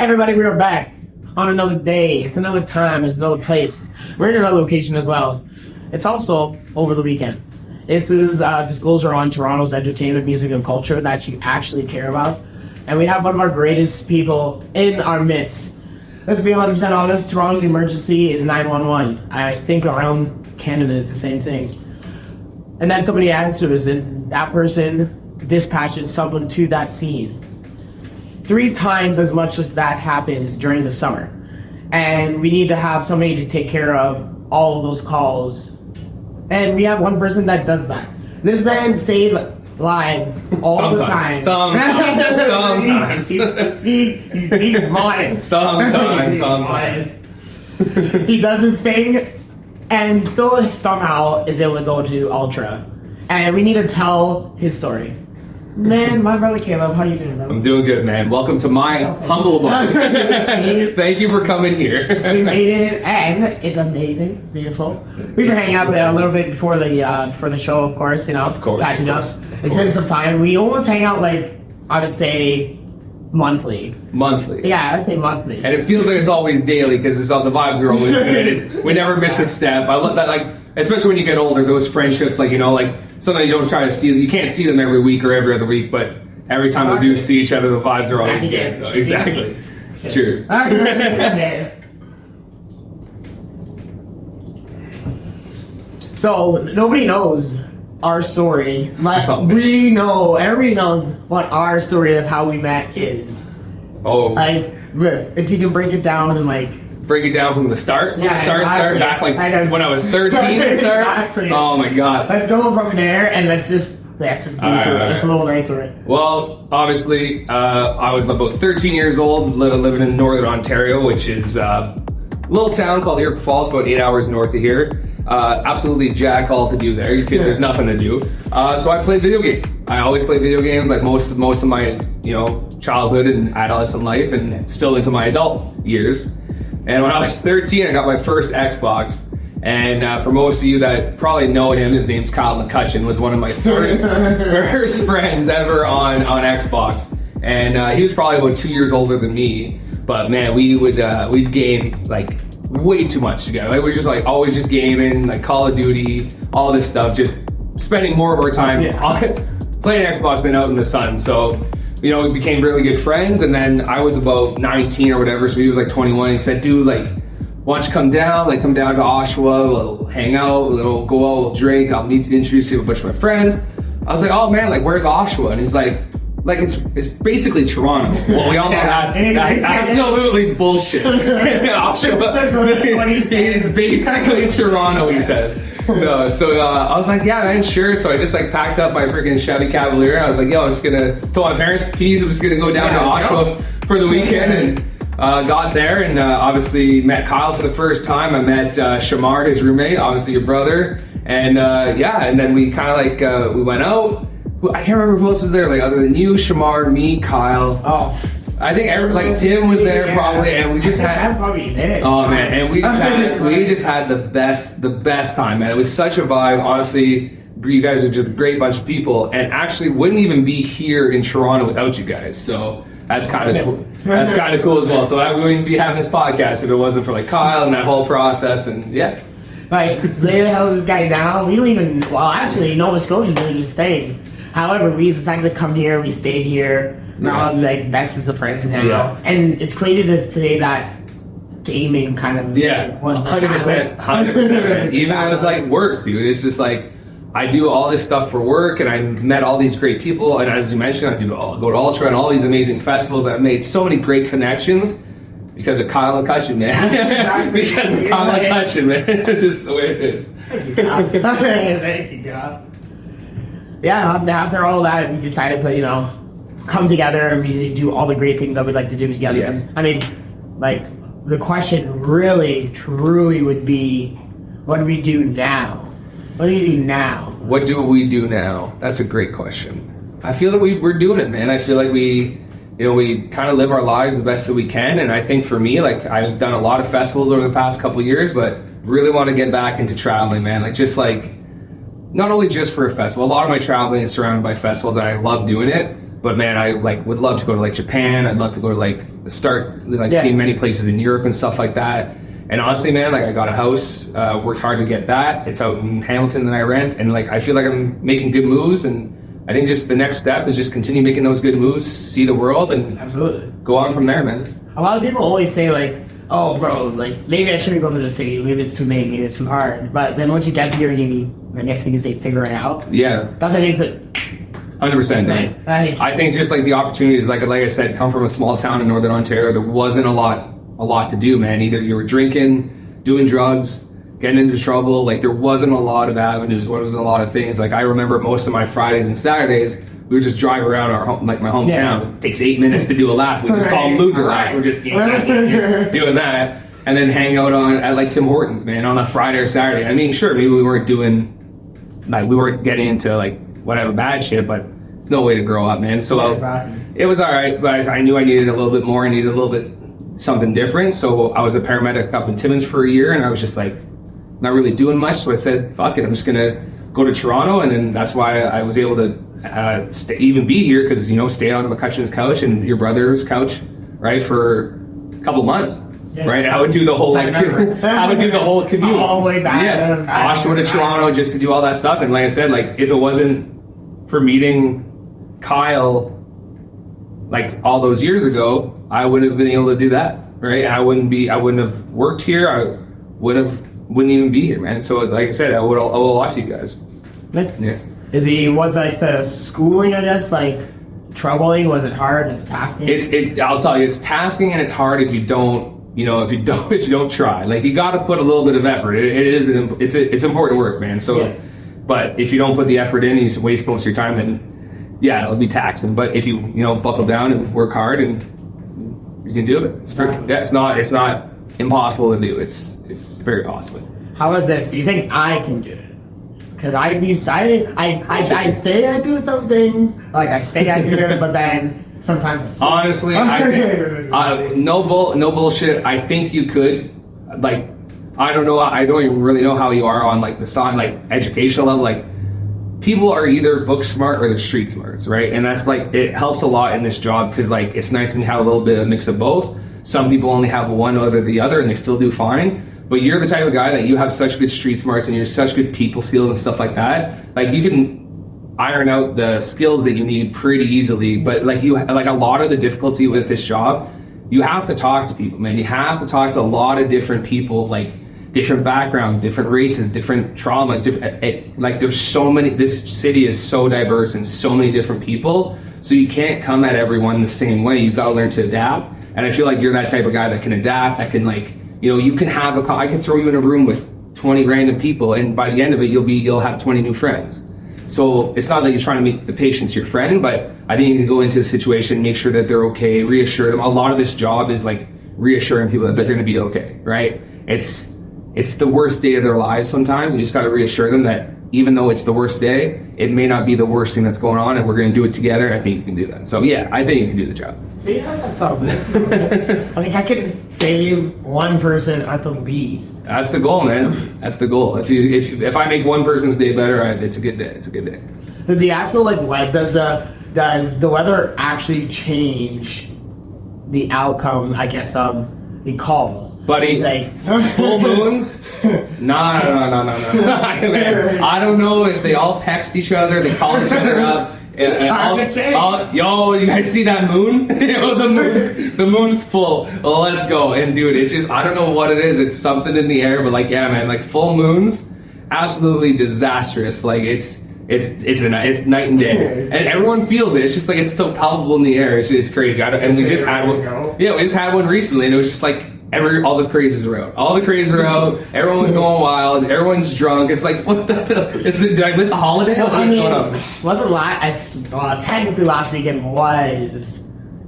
Everybody, we are back on another day. It's another time. It's another place. We're in another location as well. It's also over the weekend. This is disclosure on Toronto's entertainment, music, and culture that you actually care about. And we have one of our greatest people in our midst. Let's be 100% honest. Toronto emergency is 911. I think around Canada is the same thing. And then somebody answers, and that person dispatches someone to that scene. 3 times as much as that happens during the summer. And we need to have somebody to take care of all of those calls. And we have one person that does that. This man saves lives all the time. Sometimes. He's being modest. Sometimes. He does his thing, and still somehow is able to go to Ultra. And we need to tell his story. Man, my brother Caleb, how you doing, bro? I'm doing good, man. Welcome to my humble abode. Thank you for coming here. We made it, and it's amazing. It's beautiful. We've been hanging out a little bit before the show, of course. You know, catching up. It's been some time. We almost hang out like I would say monthly. Monthly. Yeah, I'd say monthly. And it feels like it's always daily because it's all the vibes are always good. We never miss a step. I love that, like, especially when you get older, those friendships, like, you know, like sometimes you don't try to see them. You can't see them every week or every other week, but every time we do see each other, the vibes are always good. So, exactly. Cheers. So nobody knows our story, but we know, everybody knows what our story of how we met is. Oh. Like, if you can break it down and like. Break it down from the start? Yeah, start back like when I was 13 to start? Exactly. Oh my god. Let's go from there and let's just go through it. Let's roll right through it. Well, obviously, I was about 13 years old, living in Northern Ontario, which is a little town called Iroquois Falls, about 8 hours north of here. Absolutely jack all to do there. There's nothing to do. So I played video games. I always played video games, like most of my, childhood and adolescent life, and still into my adult years. And when I was 13, I got my first Xbox. And for most of you that probably know him, his name's Kyle McCutcheon, was one of my first friends ever on Xbox. And he was probably about 2 years older than me. But man, we'd game like way too much together. Like we're just like always just gaming, like Call of Duty, all this stuff, just spending more of our time on playing Xbox than out in the sun. So, we became really good friends, and then I was about 19 or whatever, so he was like 21. He said, dude, like, why don't you come down to Oshawa, we'll hang out, we'll go out, we'll drink, I'll introduce you to a bunch of my friends. I was like, oh man, like, where's Oshawa? And he's like, it's basically Toronto. Well, we all know that's absolutely bullshit. Oshawa is basically Toronto, he says. No, so I was like, yeah, man, sure. So I just like packed up my freaking Chevy Cavalier. I was like, yo, I'm just gonna tell my parents peas. I'm just gonna go down to Oshawa for the weekend, and got there, and obviously met Kyle for the first time. I met Shamar, his roommate, obviously your brother, and and then we kind of like we went out. I can't remember who else was there, like other than you, Shamar, me, Kyle. Oh. I think Tim was there probably, and we just had. Oh man, and we just had the best time, man. It was such a vibe. Honestly, you guys are just a great bunch of people, and actually wouldn't even be here in Toronto without you guys. So that's kind of cool. That's kind of cool as well. So we wouldn't be having this podcast if it wasn't for like Kyle and that whole process, and yeah. Like, where the hell is this guy now? We don't even. Well, actually, Nova Scotia doing his thing. However, we decided to come here. We stayed here. We're all like bestest of friends now. And it's crazy to say that gaming kind of was 100%. Even with like work, dude, it's just like I do all this stuff for work, and I met all these great people. And as you mentioned, I go to Ultra and all these amazing festivals. I've made so many great connections because of Kyle McCutcheon, man. Because of Kyle McCutcheon, man. It's just the way it is. Thank you, God. Thank you, God. Yeah, after all that, we decided to, come together and we do all the great things that we'd like to do together. Yeah. I mean, like, the question really, truly would be, what do we do now? What do you do now? What do we do now? That's a great question. I feel that we're doing it, man. I feel like we kind of live our lives the best that we can. And I think for me, like, I've done a lot of festivals over the past couple of years, but really want to get back into traveling, man. Not only just for a festival. A lot of my traveling is surrounded by festivals, and I love doing it. But man, I like would love to go to like Japan. I'd love to go to like seeing many places in Europe and stuff like that. And honestly, man, like I got a house, worked hard to get that. It's out in Hamilton that I rent, and like I feel like I'm making good moves. And I think just the next step is just continue making those good moves, see the world, and Absolutely. go on from there, man. A lot of people always say like, oh bro, like maybe I shouldn't go to the city, maybe it's too big, maybe it's too hard. But then once you get here, I guess you can say figure it out. Yeah. That's what makes it 100%. Man. I think just like the opportunities, like I said, come from a small town in Northern Ontario. There wasn't a lot to do, man. Either you were drinking, doing drugs, getting into trouble. Like there wasn't a lot of avenues. There wasn't a lot of things. Like I remember most of my Fridays and Saturdays, we would just drive around our home, like my hometown. Yeah. It takes 8 minutes to do a lap. We just call them loser laps. We're just doing that, and then hang out at like Tim Hortons, man, on a Friday or Saturday. I mean, sure, maybe we weren't getting into like whatever bad shit, but it's no way to grow up, man. So it was all right, but I knew I needed a little bit more. I needed a little bit something different. So I was a paramedic up in Timmins for a year, and I was just like not really doing much. So I said, fuck it, I'm just gonna go to Toronto, and then that's why I was able to even be here, because stay on McCutcheon's couch and your brother's couch, right, for a couple months. Yeah. Right, I would do the whole I would do the whole commute all the way back. Yeah, Oshawa to Toronto just to do all that stuff. And like I said, like if it wasn't for meeting Kyle, like all those years ago, I wouldn't have been able to do that. Right, I wouldn't have worked here. I wouldn't even be here, man. So like I said, I owe a lot to you guys. Yeah. Was like the schooling, I guess, like troubling? Was it hard? Was it tasking? I'll tell you, it's tasking and it's hard if you don't try. Like you got to put a little bit of effort. It's important work, man. So, yeah. But if you don't put the effort in, and you waste most of your time, then yeah, it'll be taxing. But if you buckle down and work hard, and you can do it. It's not impossible to do. It's very possible. How is this? Do you think I can do it? Because I say I do some things, like I say I do it, but then sometimes honestly, I think no bullshit. I think you could, like, I don't know. I don't even really know how you are on like the song, like educational level. Like people are either book smart or they're street smarts, right? And that's like, it helps a lot in this job, because like it's nice when you have a little bit of a mix of both. Some people only have one or the other and they still do fine. But you're the type of guy that you have such good street smarts and you're such good people skills and stuff like that. Like you can iron out the skills that you need pretty easily. But like a lot of the difficulty with this job, you have to talk to people, man. You have to talk to a lot of different people, like different backgrounds, different races, different traumas, like there's so many. This city is so diverse and so many different people. So you can't come at everyone the same way. You've got to learn to adapt. And I feel like you're that type of guy that can adapt, that can like, you can have I can throw you in a room with 20 random people, and by the end of it, you'll have 20 new friends. So it's not that you're trying to make the patients your friend, but I think you can go into a situation, make sure that they're okay, reassure them. A lot of this job is like reassuring people that they're going to be okay, right? It's the worst day of their lives sometimes, and you just got to reassure them that even though it's the worst day, it may not be the worst thing that's going on, and we're going to do it together. I think you can do that. So yeah, I think you can do the job. See, that sounds nice. I think I could save one person at the least. That's the goal, man. That's the goal. If I make one person's day better, it's a good day. It's a good day. Does the actual does the weather actually change the outcome, I guess, of the calls? Buddy, like, full moons? No. I don't know if they all text each other, they call each other up. Yo, you guys see that moon? The moon's full. Well, let's go. And dude, I don't know what it is. It's something in the air, but like, yeah, man, like full moons, absolutely disastrous. Like it's night and day, and everyone feels it. It's just like it's so palpable in the air. It's crazy. We just had one. Yeah, we just had one recently, and it was just like all the crazies are out. All the crazies are out. Everyone was going wild. Everyone's drunk. It's like, what the? Did I miss a holiday? No, I mean, technically last weekend was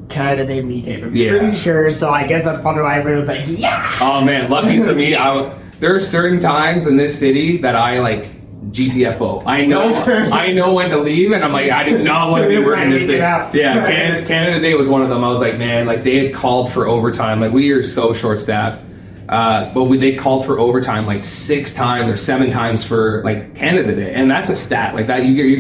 Canada Day weekend. I'm pretty sure. So I guess that's probably why everybody was like, yeah. Oh man, lucky for me, there are certain times in this city that I like GTFO. I know when to leave, and I'm like, I did not want to be working this day. Yeah, Canada Day was one of them. I was like, man, like they had called for overtime. Like we are so short staffed, but they called for overtime like 6 times or 7 times for like Canada Day, and that's a stat like that. You're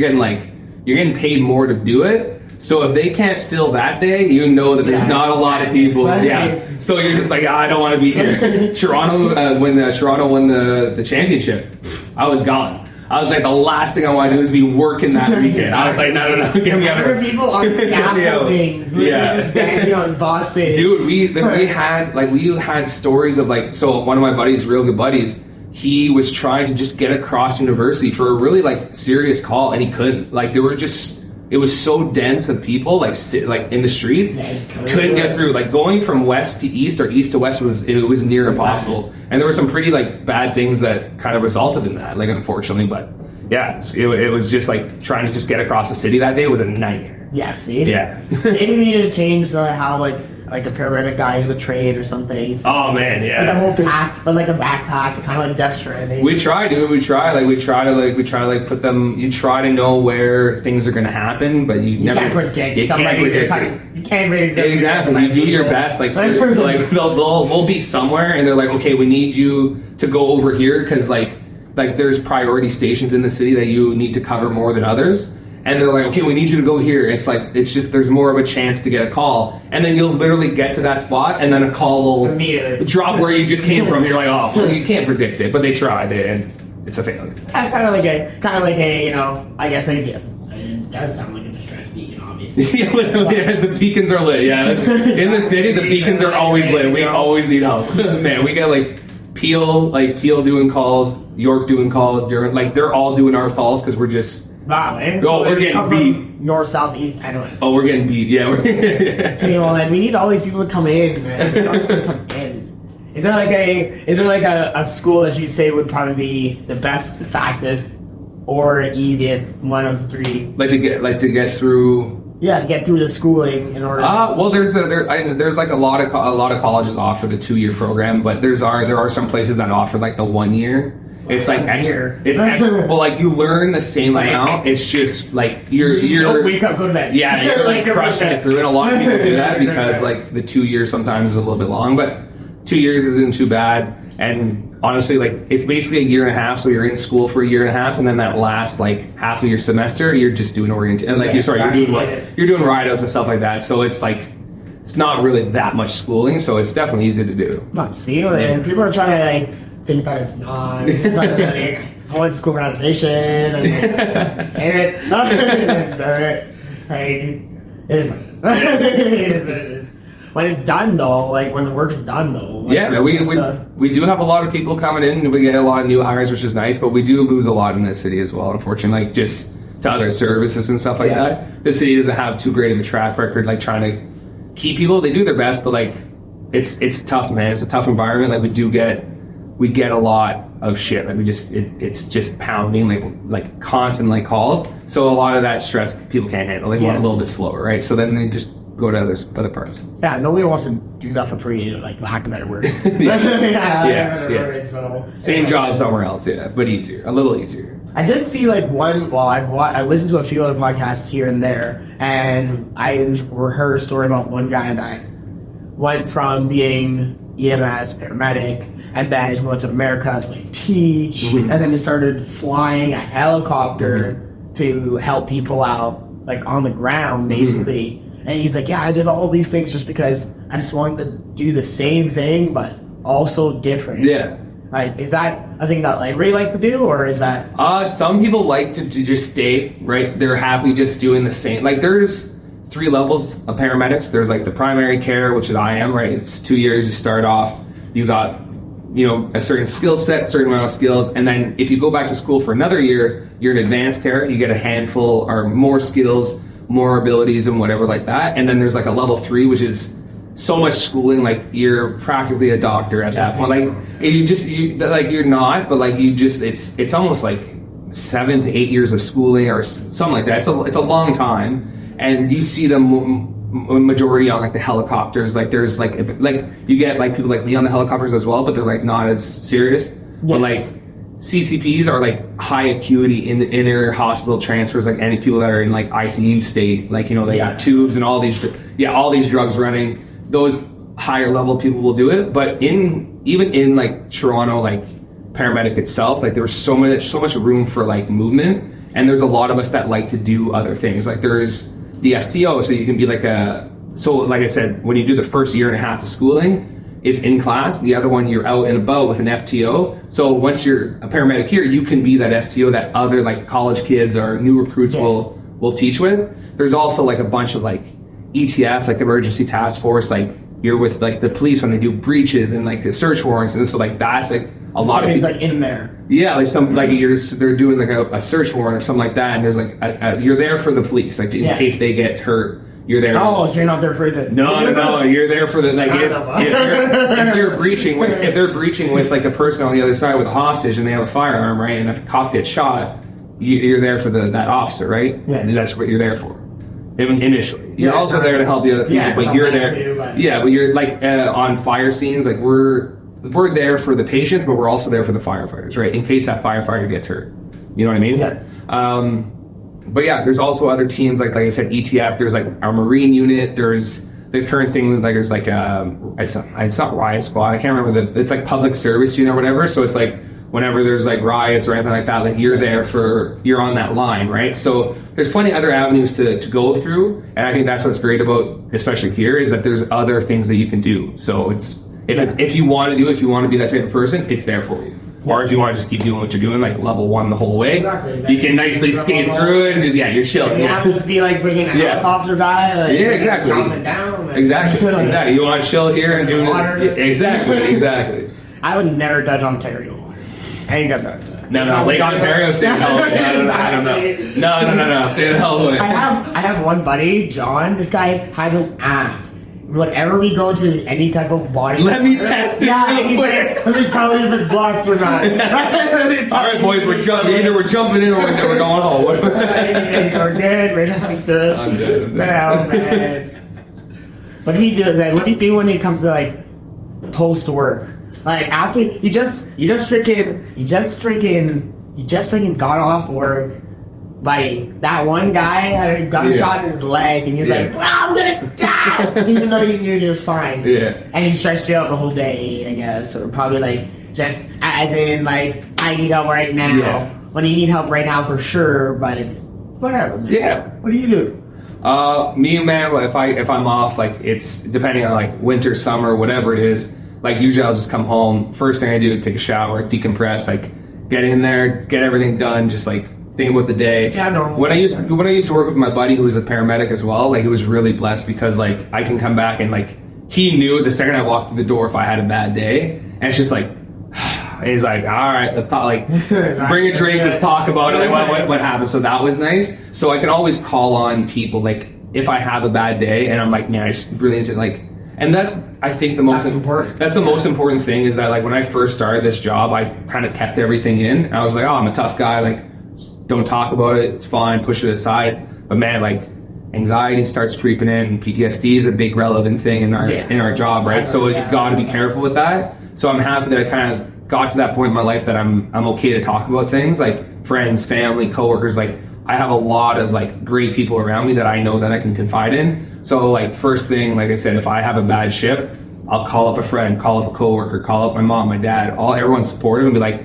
getting paid more to do it. So if they can't fill that day, you know that there's not a lot of people. Yeah. So you're just like, I don't want to be here. Toronto, when Toronto won the championship, I was gone. I was like, the last thing I want to do is be working that weekend. I was like, no, get me out of here. People on scaffoldings, just dancing on buses. Dude, we had stories of like, so one of my buddies, real good buddies, he was trying to just get across university for a really like serious call, and he couldn't. Like there were just, it was so dense of people like in the streets, couldn't get through. Like going from west to east or east to west was near impossible. And there were some pretty like bad things that kind of resulted in that, like unfortunately. But yeah, it was just like trying to just get across the city that day was a nightmare. Yeah, see? Yeah. Maybe we need to change how like a paramedic guy in the trade or something. Oh man, yeah. Like the whole pack, but like a backpack, kind of like Death Stranding. We try, dude. We try to put them. You try to know where things are going to happen, but you never can't predict. You can't predict You can't predict. Exactly. You do your best. Like we'll be somewhere, and they're like, okay, we need you to go over here because like there's priority stations in the city that you need to cover more than others. And they're like, okay, we need you to go here. It's like, it's just, there's more of a chance to get a call. And then you'll literally get to that spot and then a call will drop where you just came from. You're like, oh, well, you can't predict it. But they tried it and it's a failure. Kind of like a, I guess it does sound like a distress beacon, obviously. Yeah, the beacons are lit, yeah. In the city, the beacons are always lit. We always need help. Man, we got like Peel doing calls, York doing calls, Durham, like they're all doing our calls because we're just, wow, man. Oh, we're getting beat. North, south, east, anyways. Oh, we're getting beat. Yeah. Okay, well, then we need all these people to come in, man. Is there like a school that you say would probably be the best, the fastest, or easiest one of the three? Like to get through. Yeah, to get through the schooling in order. Well, there's like a lot of colleges offer the 2-year program, but there are some places that offer like the 1 year. It's like well, like you learn the same amount. It's just like you're wake up, go to bed. Yeah, you're like crushing it through, and a lot of people do that because like the 2 years sometimes is a little bit long, but 2 years isn't too bad. And honestly, like it's basically a year and a half, so you're in school for a year and a half, and then that last like half of your semester, you're just doing orientation, and like you're doing ride-outs and stuff like that. So it's like it's not really that much schooling, so it's definitely easy to do. See, and people are trying to like think that it's not. I went to school for animation, and it is what it is. When it's done though, like when the work is done though. We do have a lot of people coming in, and we get a lot of new hires, which is nice, but we do lose a lot in this city as well, unfortunately, like just to other services and stuff like that. The city doesn't have too great of a track record, like trying to keep people. They do their best, but like it's tough, man. It's a tough environment. Like we get a lot of shit. Like it's just pounding, like constant like calls. So a lot of that stress people can't handle. They want a little bit slower, right? So then they just go to other parts. Yeah, nobody wants to do that for free, like lack of better words. So, same job somewhere else, but easier, a little easier. I did see like one. Well, I listened to a few other podcasts here and there, and I heard a story about one guy that went from being EMS paramedic, and then he went to America to like teach, and then he started flying a helicopter to help people out, like on the ground, basically. And he's like, yeah, I did all these things just because I just wanted to do the same thing, but also different. Yeah. Like, is that a thing that like Ray likes to do, or is that? Some people like to just stay, right? They're happy just doing the same. Like, there's 3 levels of paramedics. There's like the primary care, which is I am, right? It's 2 years. You start off, you got, a certain skill set, certain amount of skills. And then if you go back to school for another year, you're in advanced care. You get a handful or more skills, more abilities and whatever like that. And then there's like a level 3, which is so much schooling, like you're practically a doctor at that point. Like you're not, but like it's almost like 7 to 8 years of schooling or something like that. It's a long time, and you see them majority on like the helicopters. Like there's like you get like people like me on the helicopters as well, but they're like not as serious. But like CCPs are like high acuity in the inner hospital transfers, like any people that are in like ICU state, like they got tubes and all these drugs running. Those higher level people will do it, but even in like Toronto, like paramedic itself, like there's so much room for like movement, and there's a lot of us that like to do other things. Like there's the FTO, so you can be like like I said, when you do the first year and a half of schooling is in class, the other one you're out and about with an FTO. So once you're a paramedic here, you can be that FTO that other like college kids or new recruits will teach with. There's also like a bunch of like ETF, like emergency task force, like you're with like the police when they do breaches and like the search warrants, and so like that's like a lot of people like in there. Yeah, like some like they're doing like a search warrant or something like that, and there's like you're there for the police, like in case they get hurt. You're there. Oh, so you're not there for the. No. You're there for the like if they're breaching with like a person on the other side with a hostage and they have a firearm, right? And if a cop gets shot, you're there for that officer, right? Yeah. And that's what you're there for. Initially, you're also there to help the other people, but you're there. But you're like on fire scenes, like we're there for the patients, but we're also there for the firefighters, right? In case that firefighter gets hurt. You know what I mean? Yeah. But yeah, there's also other teams like I said, ETF. There's like our Marine unit. There's the current thing like there's like it's not riot squad. I can't remember it's like public service unit or whatever. So it's like whenever there's like riots or anything like that, like you're on that line, right? So there's plenty of other avenues to go through, and I think that's what's great about especially here is that there's other things that you can do. So if you want to be that type of person, it's there for you. Or if you want to just keep doing what you're doing, like level 1 the whole way, you can nicely skate through it and just, you're chilling. You have to just be like freaking helicopter guy, like exactly. jumping down. Like, Exactly. You want to chill here and doing it. Exactly. I would never touch Ontario water. I ain't got that. No, Lake Ontario, stay the hell away. No, stay the hell away. I have one buddy, John. This guy has an app. Whenever we go to any type of body, let me test it real quick. Let me tell you if it's blocked or not. All right, boys, we're jumping in or we're going home. We're good. We're not good. I'm good. Man. What do you do? Like, what do you do when it comes to like post work? Like after you just freaking got off work. Like that one guy had a gunshot in his leg, and he was like, "Bro, I'm gonna die," even though he knew he was fine. Yeah. And he stretched you out the whole day, I guess, or probably like just as in like, I need help right now. Yeah. When you need help right now for sure, but it's whatever. Man. Yeah. What do you do? Me, man, if I'm off, like it's depending on like winter, summer, whatever it is. Like usually I'll just come home. First thing I do, take a shower, decompress, like get in there, get everything done, just like. Think about the day. When I used to work with my buddy who was a paramedic as well, like he was really blessed because like I can come back and like he knew the second I walked through the door if I had a bad day, and it's just like and he's like, all right, let's talk, like bring a drink, let's talk about it, like what happened. So that was nice. So I can always call on people like if I have a bad day and I'm like, man, I just really into like. And that's, I think, the most important thing is that like when I first started this job, I kind of kept everything in. And I was like, oh, I'm a tough guy, like. Don't talk about it, it's fine, push it aside. But man, like anxiety starts creeping in, PTSD is a big relevant thing in our job, right? So you gotta be careful with that. So I'm happy that I kind of got to that point in my life that I'm okay to talk about things like friends, family, coworkers. Like I have a lot of like great people around me that I know that I can confide in. So like first thing, like I said, if I have a bad shift, I'll call up a friend, call up a coworker, call up my mom, my dad, everyone's supportive and be like,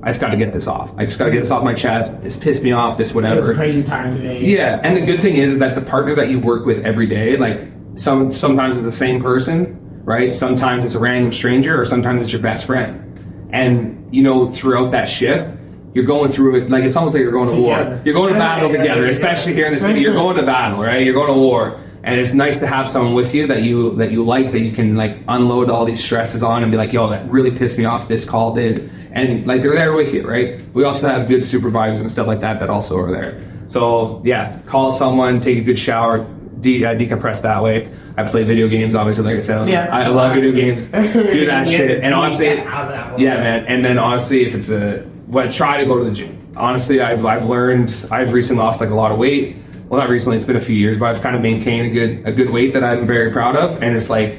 I just got to get this off. I just got to get this off my chest. This pissed me off, this whatever. It was a crazy time today. Yeah, and the good thing is that the partner that you work with every day, like sometimes it's the same person, right? Sometimes it's a random stranger or sometimes it's your best friend. And, you know, throughout that shift, you're going through it, like it's almost like you're going to war. You're going to battle together, especially here in the city. You're going to battle, right? You're going to war. And it's nice to have someone with you that you like, that you can like unload all these stresses on and be like, yo, that really pissed me off, this call did. And like they're there with you, right? We also have good supervisors and stuff like that also are there. So yeah, call someone, take a good shower, decompress that way. I play video games, obviously, like I said. Yeah, I love video games. Do that shit. And honestly, yeah, man. And then honestly, if it's try to go to the gym. Honestly, I've learned, I've recently lost like a lot of weight. Well, not recently, it's been a few years, but I've kind of maintained a good weight that I'm very proud of. And it's like,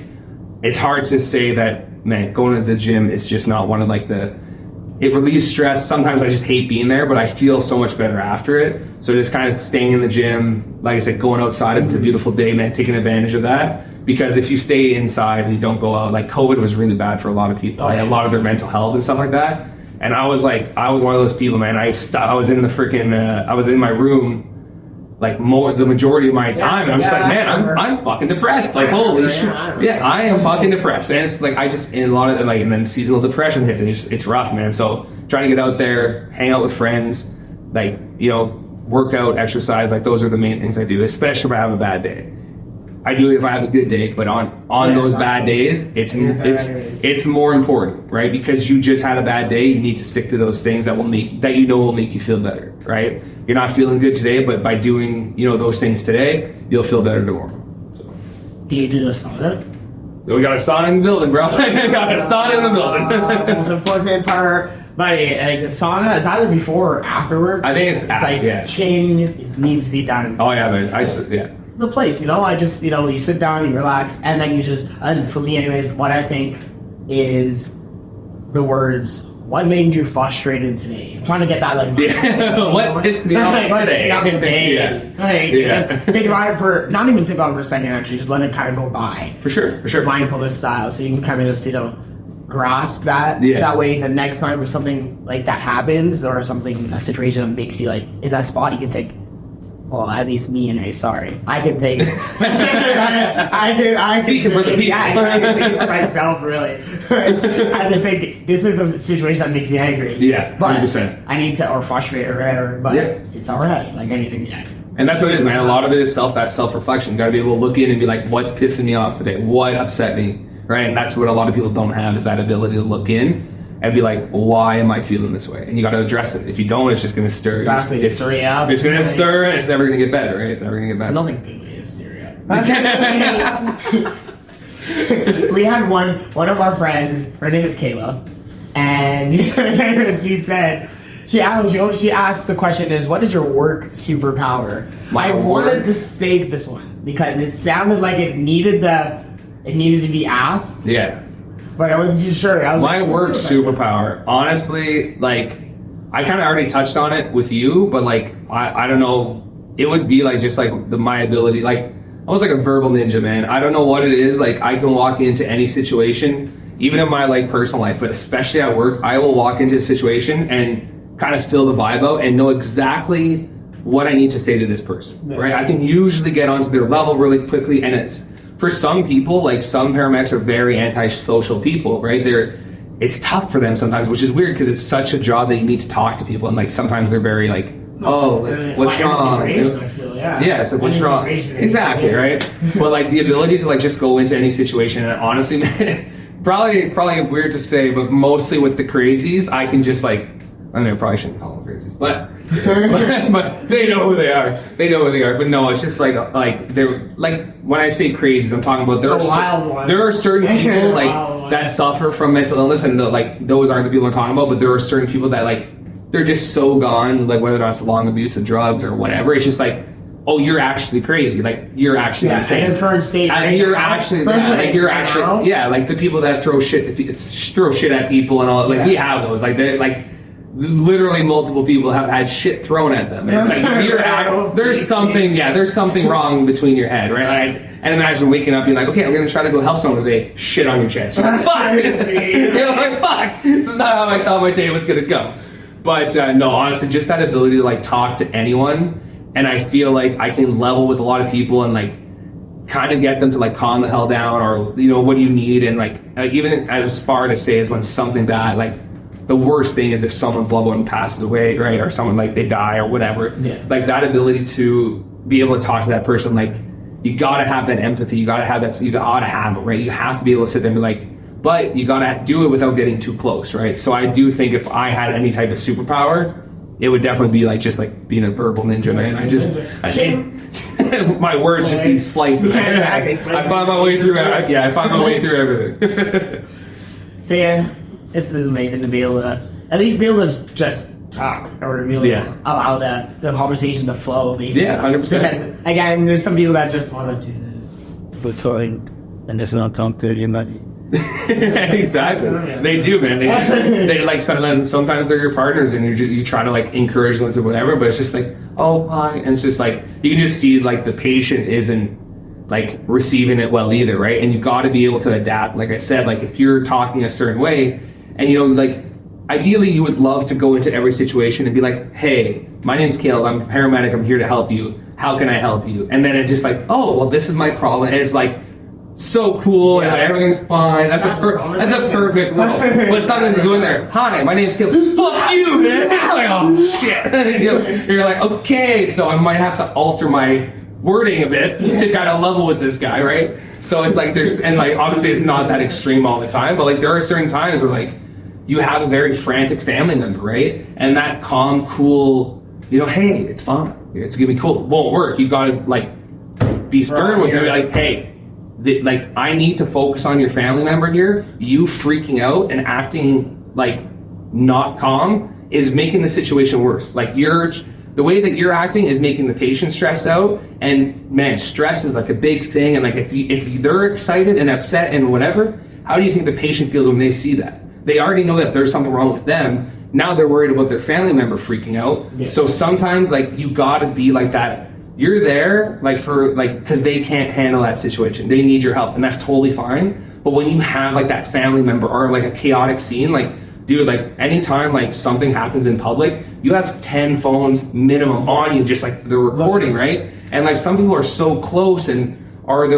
it's hard to say that, man, going to the gym is just not one of like it relieves stress. Sometimes I just hate being there, but I feel so much better after it. So just kind of staying in the gym, like I said, going outside if it's a beautiful day, man, taking advantage of that. Because if you stay inside and you don't go out, like COVID was really bad for a lot of people, like a lot of their mental health and stuff like that. And I was one of those people, man. I was in the freaking, I was in my room like the majority of my time. And I'm just like, man, I'm fucking depressed. Like, holy shit. Yeah, I am fucking depressed. And it's like, and a lot of like, and then seasonal depression hits, and it's rough, man. So trying to get out there, hang out with friends, like, work out, exercise, like those are the main things I do, especially if I have a bad day. I do it if I have a good day, but on those bad days, it's more important, right? Because you just had a bad day, you need to stick to those things that will make you feel better, right? You're not feeling good today, but by doing those things today, you'll feel better tomorrow. So. Do you do a sauna? We got a sauna in the building, bro. We got a sauna in the building. Most important part. Buddy, like the sauna is either before or afterward. I think it's like change needs to be done. Oh yeah, man. The place, I just, you sit down, you relax, and then you just, and for me anyways, what I think is the words, what made you frustrated today? I'm trying to get that what pissed me off today? Just think about it not even think about it for a second actually, just let it kind of go by. For sure. Mindfulness style, so you can kind of just, grasp that. That way the next time if something like that happens, or a situation that makes you like, in that spot you can think, well, at least me and I can think. I Speaking for the people. Yeah, I can think for myself, really. I can think, this is a situation that makes me angry. Yeah, 100%. I need to, or frustrated, or whatever, but it's all right. Like anything, And that's what it is, man. A lot of it is self-reflection. You got to be able to look in and be like, what's pissing me off today? What upset me? Right? And that's what a lot of people don't have, is that ability to look in and be like, why am I feeling this way? And you got to address it. If you don't, it's just going to stir. Exactly. It's going to stir, and it's never going to get better, right? It's never going to get better. I don't think people need to stir up. We had one of our friends, her name is Kayla, and she asked the question is, what is your work superpower? I wanted to save this one because it sounded like it needed to be asked. Yeah. But I wasn't too sure. My work superpower, honestly, like, I kind of already touched on it with you, but like, I don't know, it would be like just like my ability, like, almost like a verbal ninja, man. I don't know what it is, like, I can walk into any situation, even in my like personal life, but especially at work, I will walk into a situation and kind of feel the vibe out and know exactly what I need to say to this person, right? I can usually get onto their level really quickly, and it's, for some people, like some paramedics are very antisocial people, right? It's tough for them sometimes, which is weird because it's such a job that you need to talk to people, and like sometimes they're very like, what's wrong? So what's wrong? Exactly, right? But like the ability to like just go into any situation, and honestly, man, probably weird to say, but mostly with the crazies, I can just like, I mean, I probably shouldn't call them crazies, but they know who they are. But no, it's just like they're like, when I say crazies, I'm talking about there are certain people like that suffer from mental illness, and like those aren't the people I'm talking about. But there are certain people that like, they're just so gone, like whether or not it's long abuse of drugs or whatever. It's just like, oh, you're actually crazy. Like you're actually insane. In his current state, and you're actually, like the people that throw shit at people and all. Like we have those. Like they like. Literally multiple people have had shit thrown at them. It's like there's something wrong between your head, right? And imagine waking up being like, okay, I'm gonna try to go help someone today. Shit on your chest. You're like, fuck. You're like, fuck. This is not how I thought my day was gonna go. But no, honestly, just that ability to like talk to anyone, and I feel like I can level with a lot of people and like kind of get them to like calm the hell down, or what do you need, and like even as far to say as when something bad, like. The worst thing is if someone's loved one passes away, right? Or someone like they die or whatever. Yeah. Like that ability to be able to talk to that person, like you gotta have that empathy. You gotta have it, right? You have to be able to sit there and be like, but you gotta do it without getting too close, right? So I do think if I had any type of superpower, it would definitely be like just like being a verbal ninja, man. I think my words just be sliced. I find my way through. I find my way through everything. So yeah. It's amazing to be able to at least be able to just talk, or to be able to allow the conversation to flow. Basically. Yeah, 100%. Because again, there's some people that just want to do this, but and just not talk to anybody. Exactly, they do, man. They like sometimes they're your partners, and you try to like encourage them to whatever, but it's just like, oh hi, and it's just like you can just see like the patient isn't like receiving it well either, right? And you got to be able to adapt. Like I said, like if you're talking a certain way. And like ideally you would love to go into every situation and be like, hey, my name's Caleb, I'm a paramedic, I'm here to help you. How can I help you? And then it just like, oh, well, this is my problem. And it's like, so cool, and everything's fine. That's a perfect little. But sometimes you go in there, hi, my name's Caleb. Fuck you, man. It's like, oh shit. You're like, okay, so I might have to alter my wording a bit to kind of level with this guy, right? So it's like and like obviously it's not that extreme all the time, but like there are certain times where like you have a very frantic family member, right? And that calm, cool, hey, it's fine. It's gonna be cool. It won't work. You gotta like be stern with him, like, hey. Like, I need to focus on your family member here. You freaking out and acting like not calm is making the situation worse. Like the way that you're acting is making the patient stressed out. And man, stress is like a big thing. And like if they're excited and upset and whatever, how do you think the patient feels when they see that? They already know that there's something wrong with them. Now they're worried about their family member freaking out. Yeah. So sometimes like you gotta be like that. You're there like because they can't handle that situation. They need your help, and that's totally fine. But when you have like that family member or like a chaotic scene, like dude, like anytime like something happens in public, you have 10 phones minimum on you, just like they're recording, right? And like some people are so close they're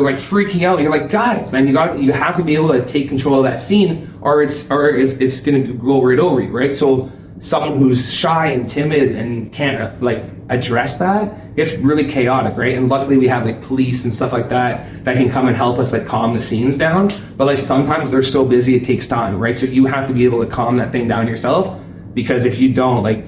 like freaking out. And you're like, guys, man, you have to be able to take control of that scene, or it's gonna go right over you, right? So someone who's shy and timid and can't like address that, it's really chaotic, right? And luckily we have like police and stuff like that can come and help us like calm the scenes down. But like sometimes they're so busy it takes time, right? So you have to be able to calm that thing down yourself, because if you don't, like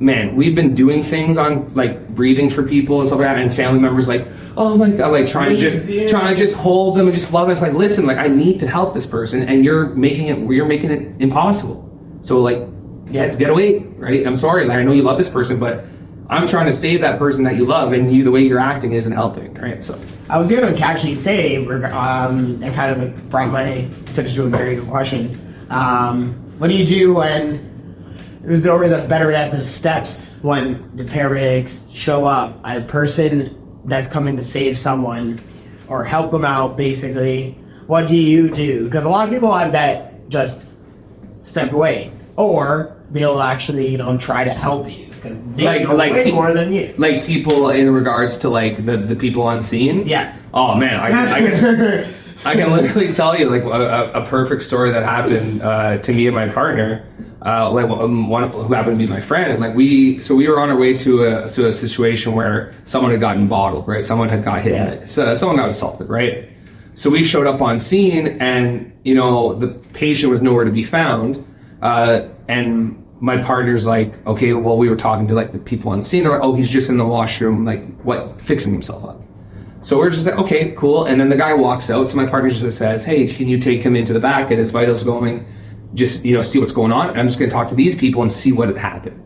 man, we've been doing things on like breathing for people and stuff like that, and family members like, oh my god, like trying to just hold them and just love us. Like, listen, like I need to help this person, and you're making it impossible. So like, get away, right? I'm sorry, like I know you love this person, but I'm trying to save that person that you love, and the way you're acting isn't helping, right? So I was going to actually say, it kind of brought my attention to a very good question. What do you do when the better at the steps when the paramedics show up, a person that's coming to save someone or help them out, basically? What do you do? Because a lot of people have that just step away, or they'll actually try to help you. They know way more than you. Like people in regards to like the people on scene. Yeah. Oh man, I can literally tell you like a perfect story that happened to me and my partner, one who happened to be my friend. And like we were on our way to a situation where someone had gotten bottled, right? Someone had got hit. Yeah. So someone got assaulted, right? So we showed up on scene, and the patient was nowhere to be found, and my partner's like, okay, well, we were talking to like the people on scene. They're like, oh, he's just in the washroom, like fixing himself up. So we're just like, okay, cool. And then the guy walks out. So my partner just says, hey, can you take him into the back, get his vitals going, just see what's going on. And I'm just going to talk to these people and see what happened,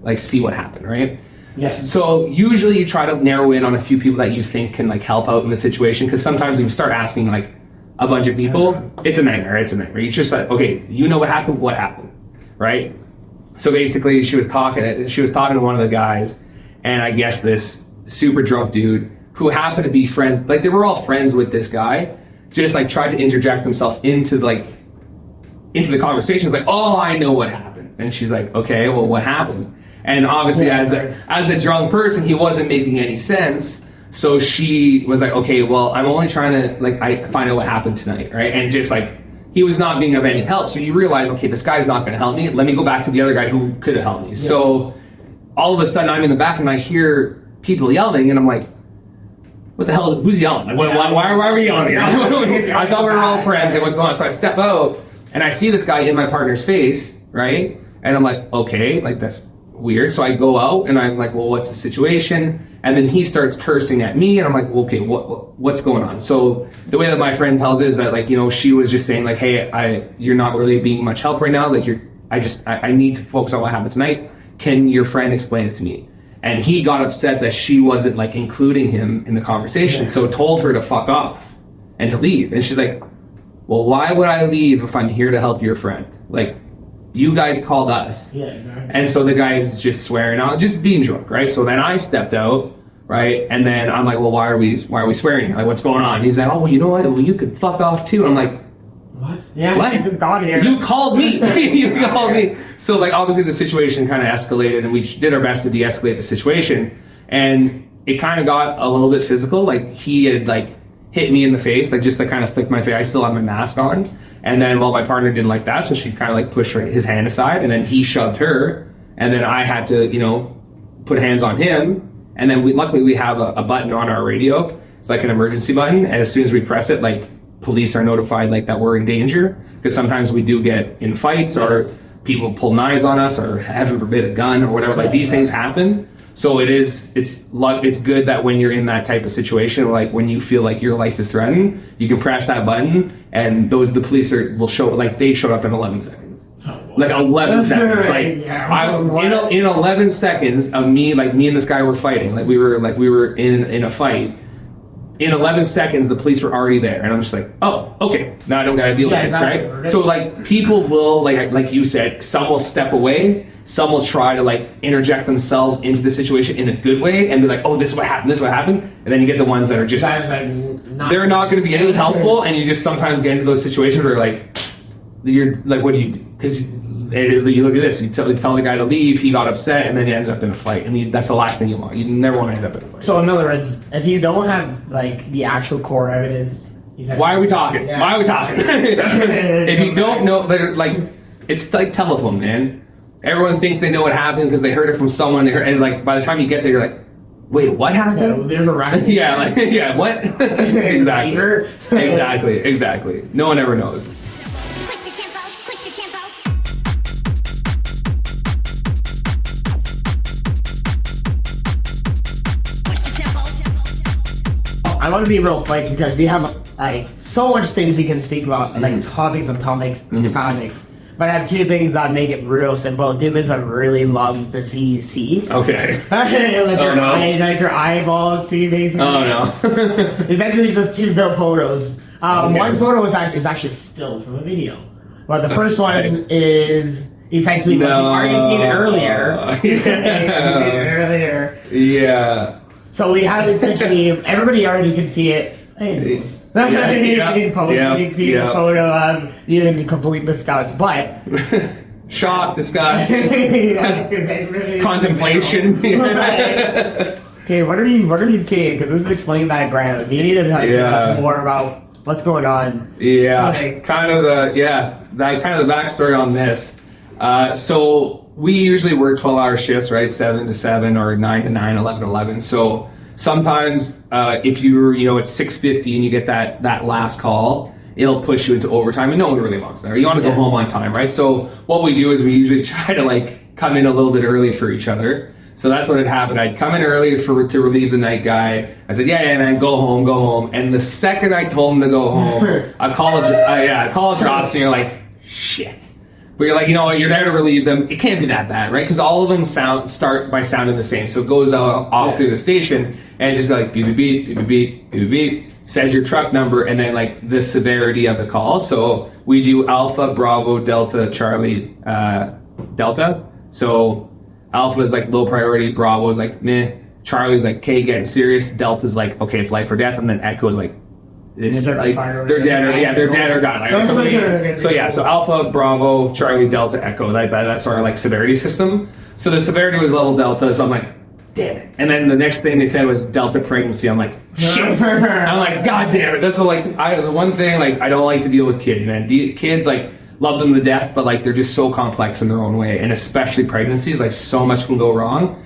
right? Yes. So usually you try to narrow in on a few people that you think can like help out in the situation, because sometimes if you start asking like a bunch of people, it's a nightmare. You just like, okay, what happened, right? So basically she was talking to one of the guys, and I guess this super drunk dude who happened to be friends, like they were all friends with this guy, just like tried to interject himself into the conversation. It's like, oh, I know what happened. And she's like, okay, well, what happened? And obviously as a drunk person, he wasn't making any sense. So she was like, okay, well, I'm only trying to find out what happened tonight, right? And just like, he was not being of any help. So you realize, okay, this guy's not going to help me. Let me go back to the other guy who could have helped me. Yeah. So all of a sudden I'm in the back and I hear people yelling, and I'm like, what the hell, who's yelling? Like, why are we yelling here? I thought we were all friends, and what's going on? So I step out and I see this guy in my partner's face, right? And I'm like, okay, like that's weird. So I go out and I'm like, well, what's the situation? And then he starts cursing at me, and I'm like, okay, what's going on? So the way that my friend tells it is that she was just saying like, hey, you're not really being much help right now. Like I need to focus on what happened tonight. Can your friend explain it to me? And he got upset that she wasn't like including him in the conversation. So told her to fuck off and to leave. And she's like, well, why would I leave if I'm here to help your friend? Like, you guys called us. Yeah, exactly. And so the guy's just swearing out, just being drunk, right? So then I stepped out, right? And then I'm like, well, why are we swearing? Like, what's going on? He's like, oh, well, you know what? Well, you could fuck off too. And I'm like, what? what? Yeah, what? I just got here. You called me. You called me. So like obviously the situation kind of escalated, and we did our best to de-escalate the situation, and it kind of got a little bit physical. Like he had like hit me in the face, like just like kind of flicked my face. I still had my mask on, and then my partner didn't like that, so she kind of like pushed his hand aside, and then he shoved her, and then I had to put hands on him, and then luckily we have a button on our radio. It's like an emergency button, and as soon as we press it, like police are notified like that we're in danger, because sometimes we do get in fights or people pull knives on us or heaven forbid a gun or whatever. Like these things happen. So it's good that when you're in that type of situation, like when you feel like your life is threatened, you can press that button, and the police will show, like they showed up in 11 seconds. Like 11 seconds. Like in 11 seconds of me and this guy were fighting. Like we were in a fight. In 11 seconds, the police were already there, and I'm just like, oh, okay, now I don't gotta deal with this, exactly. right? So like people will, like you said, some will step away, some will try to like interject themselves into the situation in a good way and be like, oh, this is what happened, and then you get the ones that are just, they're not gonna be any helpful, and you just sometimes get into those situations where you're like, what do you do? Because you look at this, you tell the guy to leave, he got upset, and then he ends up in a fight, and that's the last thing you want. You never want to end up in a fight. So in other words, if you don't have like the actual core evidence, why are we talking? Yeah. Why are we talking? If you don't know, like it's like telephone, man. Everyone thinks they know what happened because they heard it from someone. And like by the time you get there, you're like, wait, what happened? There's a racket. yeah, what? Exactly. No one ever knows. I want to be real quick because we have like so much things we can speak about, like topics. But I have two things that make it real simple. Two things I really love to see you see. Okay. like your eyeballs see basically. Oh no. It's actually just two photos. One photo is actually still from a video. But the first one is essentially what you've already seen earlier. Yeah. So we have essentially, everybody already can see it. You can see the photo of you in complete disgust, but shock, disgust, contemplation. Okay, what are you seeing? Because this is explaining background. You need to tell us more about what's going on. Yeah, kind of the backstory on this. So we usually work 12-hour shifts, right? 7 to 7 or 9 to 9, 11 to 11. So sometimes if you're, at 6:50 and you get that last call, it'll push you into overtime, and no one really wants that. You want to go home on time, right? So what we do is we usually try to like come in a little bit early for each other. So that's what had happened. I'd come in early to relieve the night guy. I said, yeah, man, go home. And the second I told him to go home, a call drops, and you're like, shit. But you're like, you're there to relieve them. It can't be that bad, right? Because all of them start by sounding the same. So it goes off through the station, and just like beep, beep, beep, beep, beep, beep, beep, says your truck number, and then like the severity of the call. So we do Alpha, Bravo, Delta, Charlie, Delta. So Alpha is like low priority, Bravo is like meh, Charlie's like, okay, getting serious, Delta's like, okay, it's life or death, and then Echo is like, they're dead or gone. So Alpha, Bravo, Charlie, Delta, Echo. That's our like severity system. So the severity was level Delta. So I'm like, damn it. And then the next thing they said was Delta pregnancy. I'm like, shit. I'm like, god damn it. That's the one thing like I don't like to deal with kids, man. Kids like love them to death, but like they're just so complex in their own way, and especially pregnancies. Like so much can go wrong.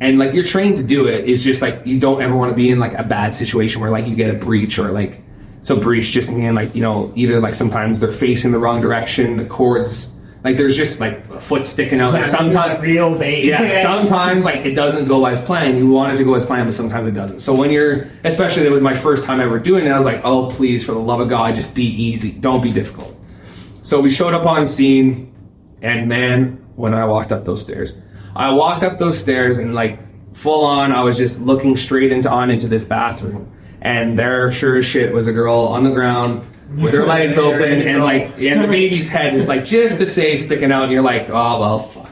And like you're trained to do it. It's just like you don't ever want to be in like a bad situation where like you get a breach or like. So breach just mean like, either like sometimes they're facing the wrong direction, the cords, like there's just like a foot sticking out. Like sometimes, sometimes like it doesn't go as planned. You want it to go as planned, but sometimes it doesn't. So when especially it was my first time ever doing it, I was like, oh, please, for the love of God, just be easy. Don't be difficult. So we showed up on scene, and man, when I walked up those stairs and like full on, I was just looking straight into this bathroom. And there, sure as shit, was a girl on the ground with her legs open, and the baby's head is like just to say sticking out, and you're like, oh well, fuck.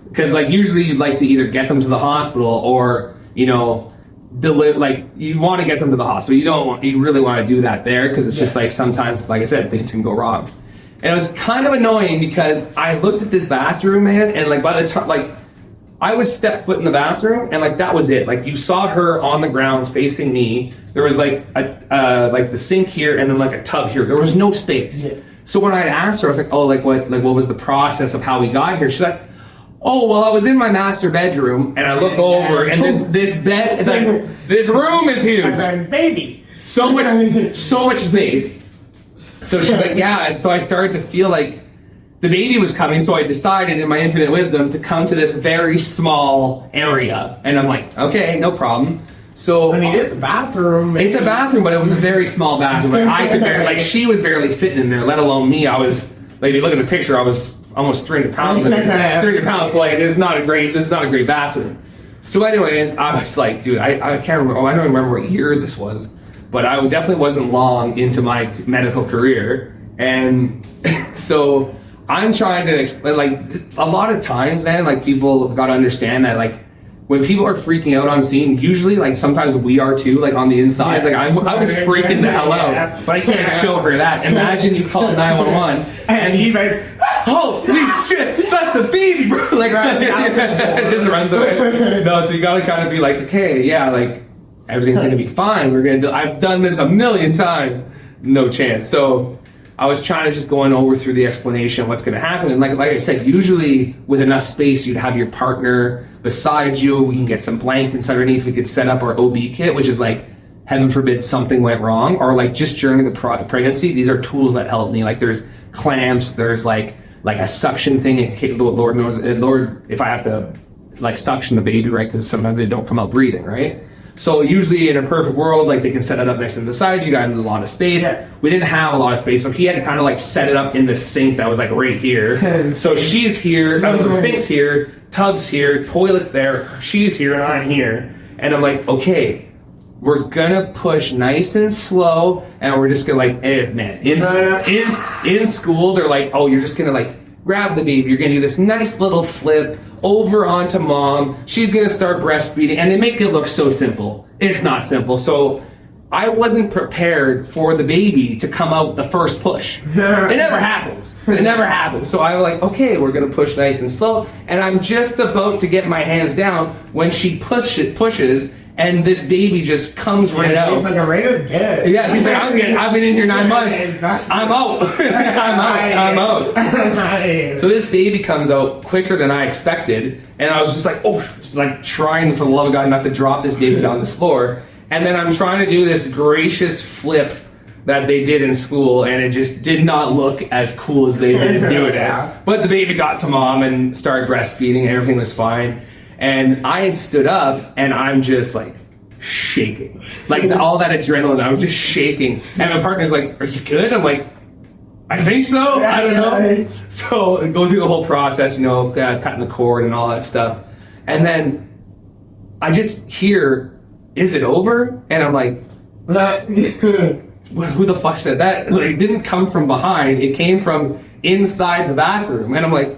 Because like usually you'd like to either get them to the hospital or like you want to get them to the hospital. You really want to do that there because it's just like sometimes, like I said, things can go wrong. And it was kind of annoying because I looked at this bathroom, man, and like by the time, like I would step foot in the bathroom and like that was it. Like you saw her on the ground facing me. There was like like the sink here and then like a tub here. There was no space. Yeah. So when I asked her, I was like, oh, like what was the process of how we got here? She's like, oh, well, I was in my master bedroom and I look over and this bed, like this room is huge. Baby. So much space. So she's like, yeah. And so I started to feel like the baby was coming. So I decided in my infinite wisdom to come to this very small area. And I'm like, okay, no problem. So I mean, it's a bathroom. It's a bathroom, but it was a very small bathroom. Like I could barely, like she was barely fitting in there, let alone me. I was, like if you look at the picture, I was almost 300 pounds. 300 pounds, so like this is not a great bathroom. So anyways, I was like, dude, I can't remember, I don't remember what year this was, but I definitely wasn't long into my medical career. And so I'm trying to explain, like a lot of times, man, like people gotta understand that like when people are freaking out on scene, usually like sometimes we are too, like on the inside. Like I was freaking the hell out, but I can't show her that. Imagine you call 911 and he's like, holy shit, that's a baby, bro. Like it just runs away. No, so you gotta kind of be like, okay, yeah, like everything's gonna be fine. I've done this a million times. No chance. So I was trying to just going over through the explanation of what's going to happen. And like I said, usually with enough space, you'd have your partner beside you. We can get some blankets underneath. We could set up our OB kit, which is like, heaven forbid something went wrong. Or like just during the pregnancy, these are tools that help me. Like there's clamps, there's like a suction thing. Lord knows, Lord, if I have to like suction the baby, right? Because sometimes they don't come out breathing, right? So usually in a perfect world, like they can set it up next to the side. You got a lot of space. Yeah. We didn't have a lot of space, so he had to kind of like set it up in the sink that was like right here. So she's here, the sink's here, tub's here, toilet's there, she's here, and I'm here. And I'm like, okay, we're gonna push nice and slow, and we're just gonna like, man, in school, they're like, oh, you're just gonna like grab the baby, you're gonna do this nice little flip over onto mom, she's gonna start breastfeeding, and they make it look so simple. It's not simple. So I wasn't prepared for the baby to come out the first push. It never happens. It never happens. So I was like, okay, we're gonna push nice and slow, and I'm just about to get my hands down when she pushes, and this baby just comes right out. He's like a regular kid. Yeah, he's like, I've been in here 9 months. I'm out. I'm out. So this baby comes out quicker than I expected, and I was just like, oh, like trying for the love of God not to drop this baby on this floor. And then I'm trying to do this gracious flip that they did in school, and it just did not look as cool as they did doing it. But the baby got to mom and started breastfeeding, and everything was fine. And I had stood up, and I'm just like shaking. Like all that adrenaline, I was just shaking. And my partner's like, are you good? I'm like, I think so. I don't know. So go through the whole process, you know, cutting the cord and all that stuff. And then I just hear, is it over? And I'm like, who the fuck said that? Like, it didn't come from behind. It came from inside the bathroom. And I'm like,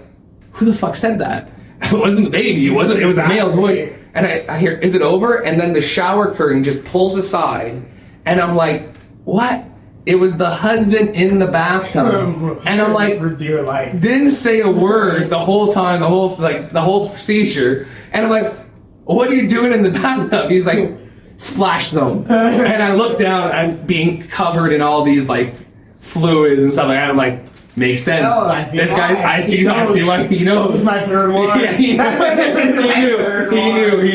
who the fuck said that? It wasn't the baby. It was a male's voice. And I hear, is it over? And then the shower curtain just pulls aside. And I'm like, what? It was the husband in the bathtub. And I'm like, didn't say a word the whole time, the whole procedure. And I'm like, what are you doing in the bathtub? He's like, splash zone. And I look down, I'm being covered in all these like fluids and stuff like that. I'm like, makes sense. Oh, I see why he knows. This is my third one. Yeah, he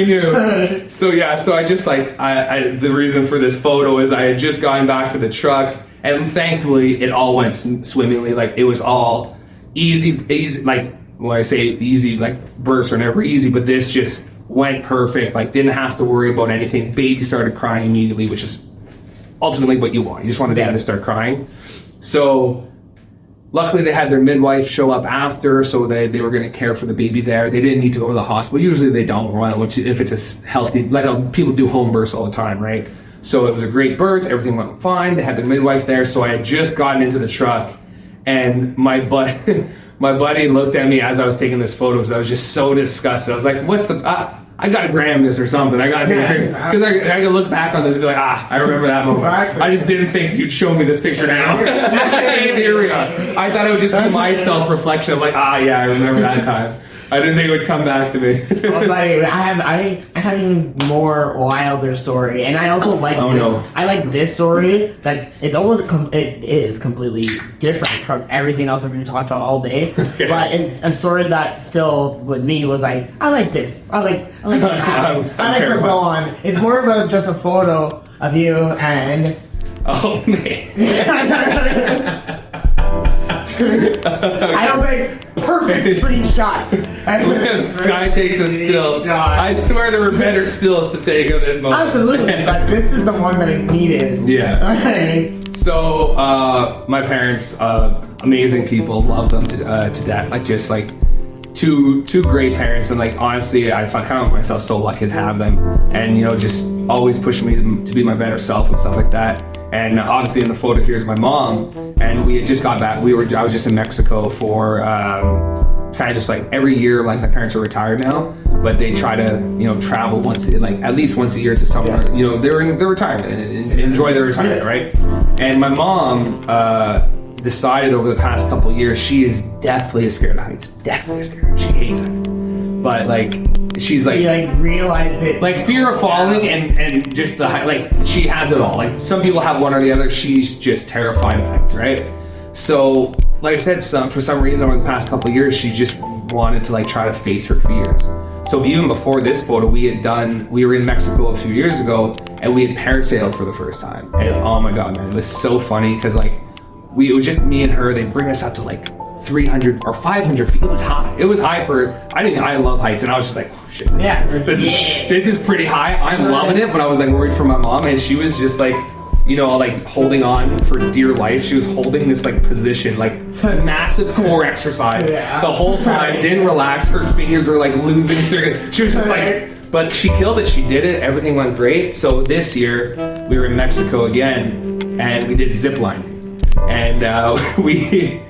knew. So yeah, so I just like, the reason for this photo is I had just gotten back to the truck, and thankfully it all went swimmingly. Like it was all easy, like when I say easy, like births are never easy, but this just went perfect. Like didn't have to worry about anything. Baby started crying immediately, which is ultimately what you want. You just want a dad to start crying. So luckily they had their midwife show up after, so they were going to care for the baby there. They didn't need to go to the hospital. Usually they don't, which if it's a healthy, like people do home births all the time, right? So it was a great birth. Everything went fine. They had their midwife there. So I had just gotten into the truck, and my buddy looked at me as I was taking this photo, because I was just so disgusted. I was like, I gotta gram this or something. I gotta take a picture. Because I can look back on this and be like, I remember that moment. Exactly. I just didn't think you'd show me this picture now. And here we are. I thought it would just be my self-reflection of like, yeah, I remember that time. I didn't think it would come back to me. Well, buddy, I have even more wilder story, and I also like this. No. I like this story. It is completely different from everything else that we've talked about all day. Yeah. But it's a story that still with me was like, I like this. I like what happens. I like where we're going. It's more about just a photo of you and. Oh man. I was like, perfect screenshot. Guy takes a still. I swear there were better stills to take of this moment. Absolutely, but this is the one that I needed. Yeah. Okay. So, my parents, amazing people, love them to death. Like, just like two great parents, and like honestly, I count myself so lucky to have them, and you know, just always pushing me to be my better self and stuff like that. And obviously, in the photo here's my mom, and we had just got back. I was just in Mexico for kind of just like every year. Like my parents are retired now, but they try to travel at least once a year to somewhere. You know, they're in their retirement and enjoy their retirement, right? And my mom decided over the past couple of years she is deathly scared of heights. Deathly scared. She hates heights, but like. She's like, you like realized it. Like fear of falling and just the height. Like she has it all. Like some people have one or the other. She's just terrified of heights, right? So, like I said, for some reason over the past couple of years, she just wanted to like try to face her fears. So even before this photo, we were in Mexico a few years ago, and we had parasailed for the first time. And oh my god, man, it was so funny because like it was just me and her. They bring us up to like 300 or 500 feet. It was high. It was high I love heights, and I was just like, oh, shit, this is pretty high. I'm loving it, but I was like worried for my mom, and she was just like, like holding on for dear life. She was holding this like position, like massive core exercise the whole time, didn't relax. Her fingers were like losing circuit. She was just like, but she killed it. She did it. Everything went great. So this year we were in Mexico again, and we did zip lining, and we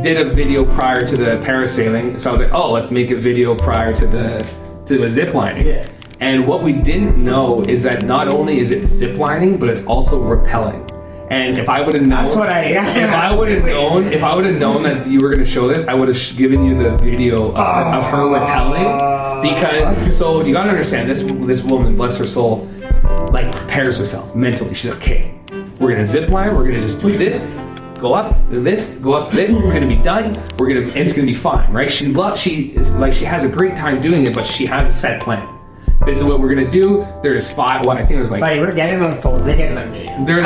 did a video prior to the parasailing, so I was like, oh, let's make a video prior to the zip lining. Yeah. And what we didn't know is that not only is it zip lining, but it's also rappelling. And if I would have known, if I would have known that you were going to show this, I would have given you the video of her rappelling. Because so you got to understand, this woman, bless her soul, like prepares herself mentally. She's like, okay, we're going to zip line, we're going to just do this. Go up this, it's gonna be done. It's gonna be fine, right? She has a great time doing it, but she has a set plan. This is what we're gonna do. There's 5. I think it was like. Like we're getting on the phone. We're getting on video. There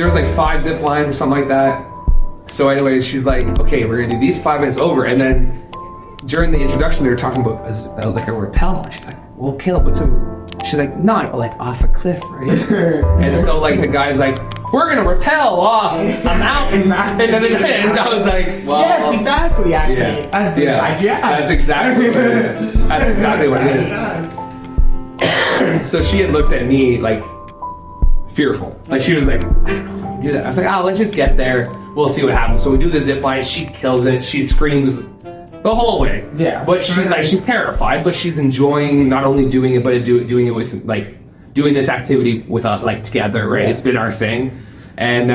was like 5 zip lines or something like that. So, anyways, she's like, okay, we're gonna do these 5 minutes over, and then during the introduction, they were talking about like a rappel. She's like, well, Caleb, what's a? She's like, not like off a cliff, right? And so like the guy's like, we're gonna rappel off a mountain, and I was like, well, yes, exactly, actually. That's exactly what it is. That's exactly what it is. So she had looked at me like fearful, like she was like, I don't know if I can do that. I was like, let's just get there. We'll see what happens. So we do the zip line. She kills it. She screams the whole way. Yeah. But she's terrified, but she's enjoying not only doing it, but doing it with like doing this activity with like together, right? Yeah. It's been our thing. And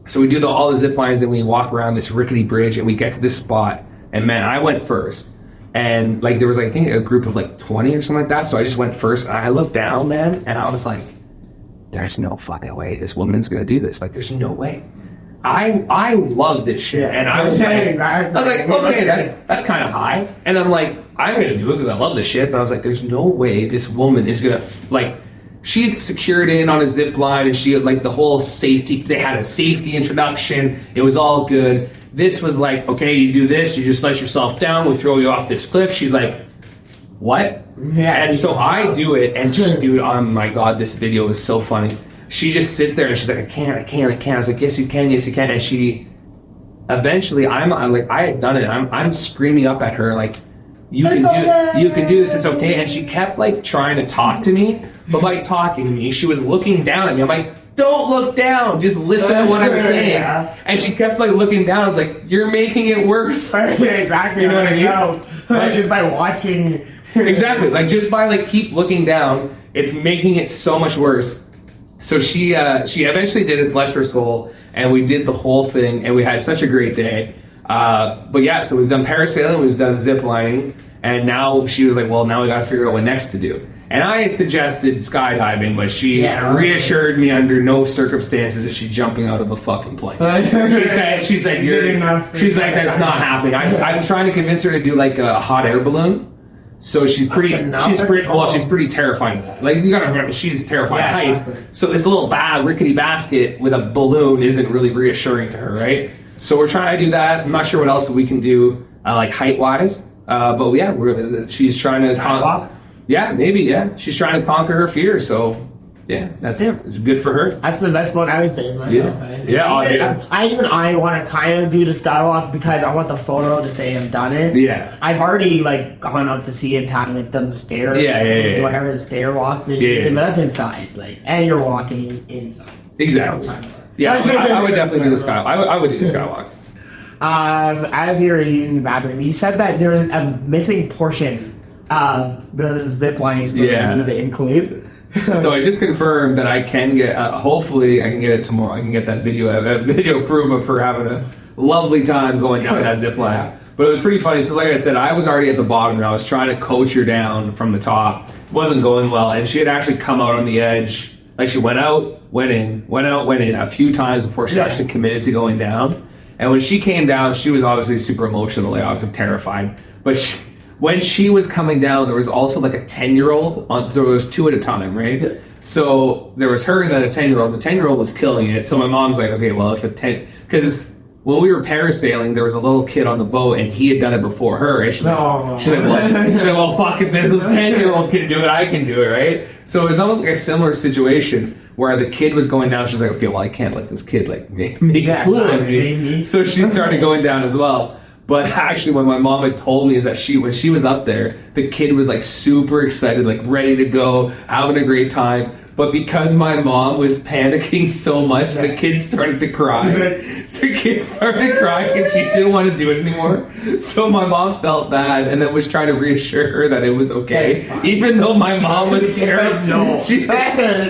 so we do all the zip lines, and we walk around this rickety bridge, and we get to this spot, and man, I went first. And like there was I think a group of like 20 or something like that. So I just went first, and I looked down, man, and I was like, there's no fucking way this woman's gonna do this. Like there's no way. I love this shit, and I was like, okay, that's kind of high, and I'm like, I'm gonna do it because I love this shit, but I was like, there's no way this woman is gonna like, she's secured in on a zip line, and she had like the whole safety. They had a safety introduction. It was all good. This was like, okay, you do this, you just let yourself down, we throw you off this cliff. She's like, what? Yeah. And so I do it, and just, dude, oh my god, this video is so funny. She just sits there and she's like, I can't. I was like, yes you can. And she, eventually, I'm like, I had done it. I'm screaming up at her like, you can do this. It's okay. And she kept like trying to talk to me, but by talking to me, she was looking down at me. I'm like, don't look down, just listen to what I'm saying. Yeah. And she kept like looking down. I was like, you're making it worse. Exactly. You know what I mean? Like, just by watching. Exactly. Like just by like keep looking down, it's making it so much worse. So she eventually did it, bless her soul, and we did the whole thing, and we had such a great day. But yeah, so we've done parasailing, we've done zip lining, and now she was like, well, now we got to figure out what next to do. And I suggested skydiving, but she reassured me under no circumstances is she jumping out of a fucking plane. she's like, that's not happening. I'm trying to convince her to do like a hot air balloon. So she's pretty terrified of that. Like you gotta remember, she's terrified of heights. Exactly. So this little rickety basket with a balloon isn't really reassuring to her, right? So we're trying to do that. I'm not sure what else we can do, like height wise. But yeah, she's trying to. Yeah, maybe. Yeah, she's trying to conquer her fear. So yeah, that's good for her. That's the best one I would say myself. I want to kind of do the skywalk because I want the photo to say I've done it. Yeah, I've already like gone up to see it, kind of like done the stairs. Whatever the stair walk is, but that's inside. Like, and you're walking inside. Exactly. Yeah, I would definitely do the skywalk. I would do the skywalk. As you were using the bathroom, you said that there was a missing portion of the zip lining story you need to include. So I just confirmed that I can get, hopefully I can get it tomorrow. I can get that video proof of her having a lovely time going down that zip line. But it was pretty funny. So like I said, I was already at the bottom and I was trying to coach her down from the top. It wasn't going well. And she had actually come out on the edge. Like she went out, went in, went out, went in a few times before she actually committed to going down. And when she came down, she was obviously super emotional, like obviously terrified. But when she was coming down, there was also like a 10-year-old on, so there was two at a time, right? So there was her and then a 10-year-old. The 10-year-old was killing it. So my mom's like, okay, well, if a 10, because when we were parasailing, there was a little kid on the boat and he had done it before her. And she's like, what? She's like, well, fuck, if this 10-year-old can do it, I can do it, right? So it was almost like a similar situation where the kid was going down. She's like, okay, well, I can't let this kid like make a fool of me. So she started going down as well. But actually, what my mom had told me is that when she was up there, the kid was like super excited, like ready to go, having a great time. But because my mom was panicking so much, the kid started to cry. The kid started crying and she didn't want to do it anymore. So my mom felt bad and then was trying to reassure her that it was okay. Even though my mom was terrified.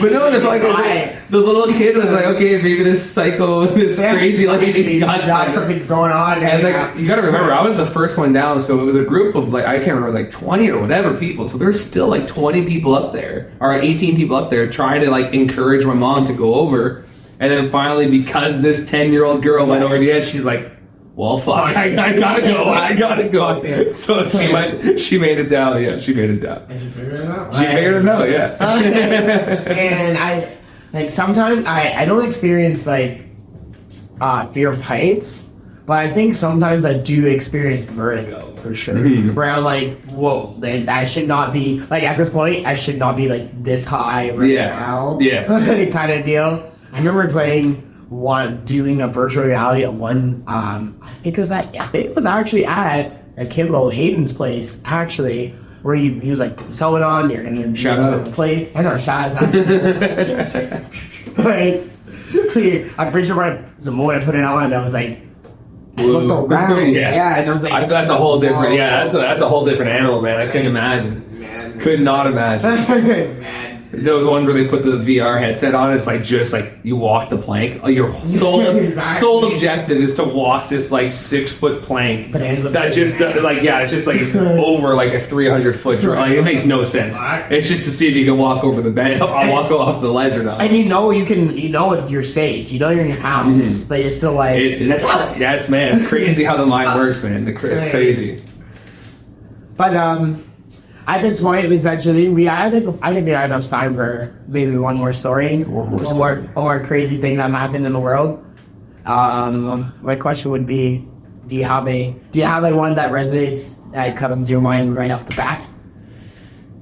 But no, the little kid was like, okay, maybe this psycho, this crazy lady's got something going on. And like, you gotta remember, I was the first one down, so it was a group of like, I can't remember, like 20 or whatever people. So there's still like 20 people up there, or 18 people up there trying to like encourage my mom to go over. And then finally, because this 10-year-old girl went over the edge, she's like, well, fuck, I gotta go. So she made it down. Yeah, she made it down. And she figured it out. She figured it out, yeah. And sometimes I don't experience like fear of heights, but I think sometimes I do experience vertigo for sure. Mm-hmm. Where I'm like, whoa, I should not be like at this point. I should not be like this high right now. Yeah, kind of deal. I remember doing a virtual reality at one. I think it was actually at a kid Hayden's place actually, where he was like, "Sell it on, you're gonna shout out the place." I know, shout out. Like, I'm pretty sure the moment I put it on, I was like, I looked around, and I was like, that's a whole different, that's a whole different animal, man. I couldn't imagine. Man. Could not imagine. Man. There was one where they put the VR headset on. It's like just like you walk the plank. Your sole objective is to walk this like 6-foot plank. That just it's just like it's over like a 300-foot drop. Like it makes no sense. It's just to see if you can walk over the bed, walk off the ledge or not. And you're safe. You know you're in your house, but you're still like. It's crazy how the mind works, man. It's crazy. But at this point, essentially, I think we had enough time for maybe one more story, or crazy thing that happened in the world. My question would be, do you have a one that resonates that comes to your mind right off the bat?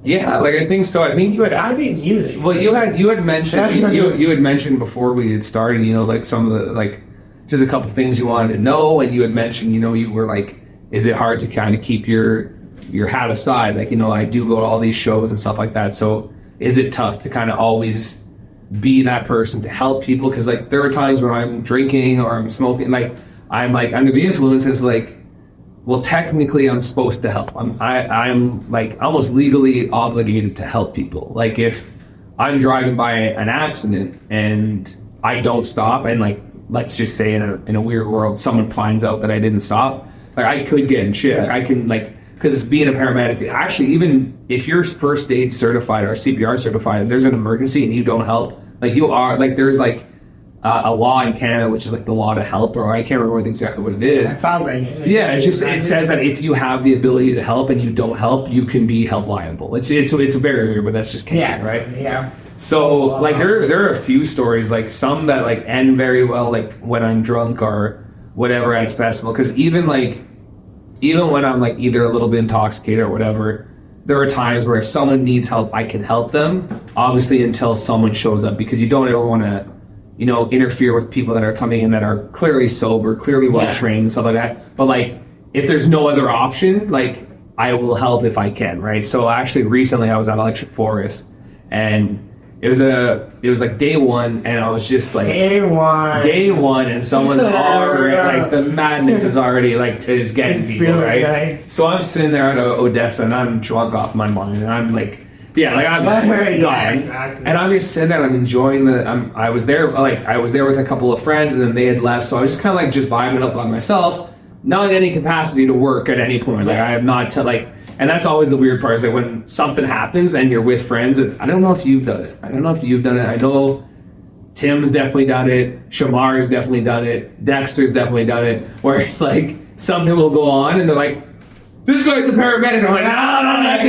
Yeah, like I think so. I think you had. I mean, music. Well, you had mentioned you had mentioned before we had started. Like some of the like just a couple things you wanted to know, and you had mentioned you were like, is it hard to kind of keep your hat aside? Like, I do go to all these shows and stuff like that. So is it tough to kind of always be that person to help people, because like there are times when I'm drinking or I'm smoking, like I'm like under the influence, and it's like, well, technically I'm supposed to help. I'm like almost legally obligated to help people. Like if I'm driving by an accident and I don't stop, and like let's just say in a weird world someone finds out that I didn't stop, like I could get in shit. Like, I can like, because it's being a paramedic. Actually, even if you're first aid certified or CPR certified, there's an emergency and you don't help, like you are like, there's like a law in Canada, which is like the law to help, or I can't remember exactly what it is. That sounds like it. Yeah, it's just, it says that if you have the ability to help and you don't help, you can be held liable. It's very weird, but that's just Canada, right? Yeah. So like there are a few stories, like some that like end very well, like when I'm drunk or whatever at a festival, because even when I'm like either a little bit intoxicated or whatever, there are times where if someone needs help, I can help them, obviously until someone shows up, because you don't ever want to, you know, interfere with people that are coming in that are clearly sober, clearly well trained and stuff like that. But like if there's no other option, like I will help if I can, right? So actually recently I was at Electric Forest, and it was like day one, and I was just like day one, and someone's already like the madness is already like is getting people, right? So I'm sitting there at Odessa, and I'm drunk off my mind, and I'm like, I'm dying, and I'm just sitting there, and I'm enjoying I was there with a couple of friends, and then they had left, so I was just kind of like just vibing up by myself, not in any capacity to work at any point. Like I have not and that's always the weird part, is that when something happens and you're with friends, I don't know if you've done it. I know Tim's definitely done it. Shamar's definitely done it. Dexter's definitely done it. Where it's like something will go on and they're like, this guy's the paramedic. I'm like, no, not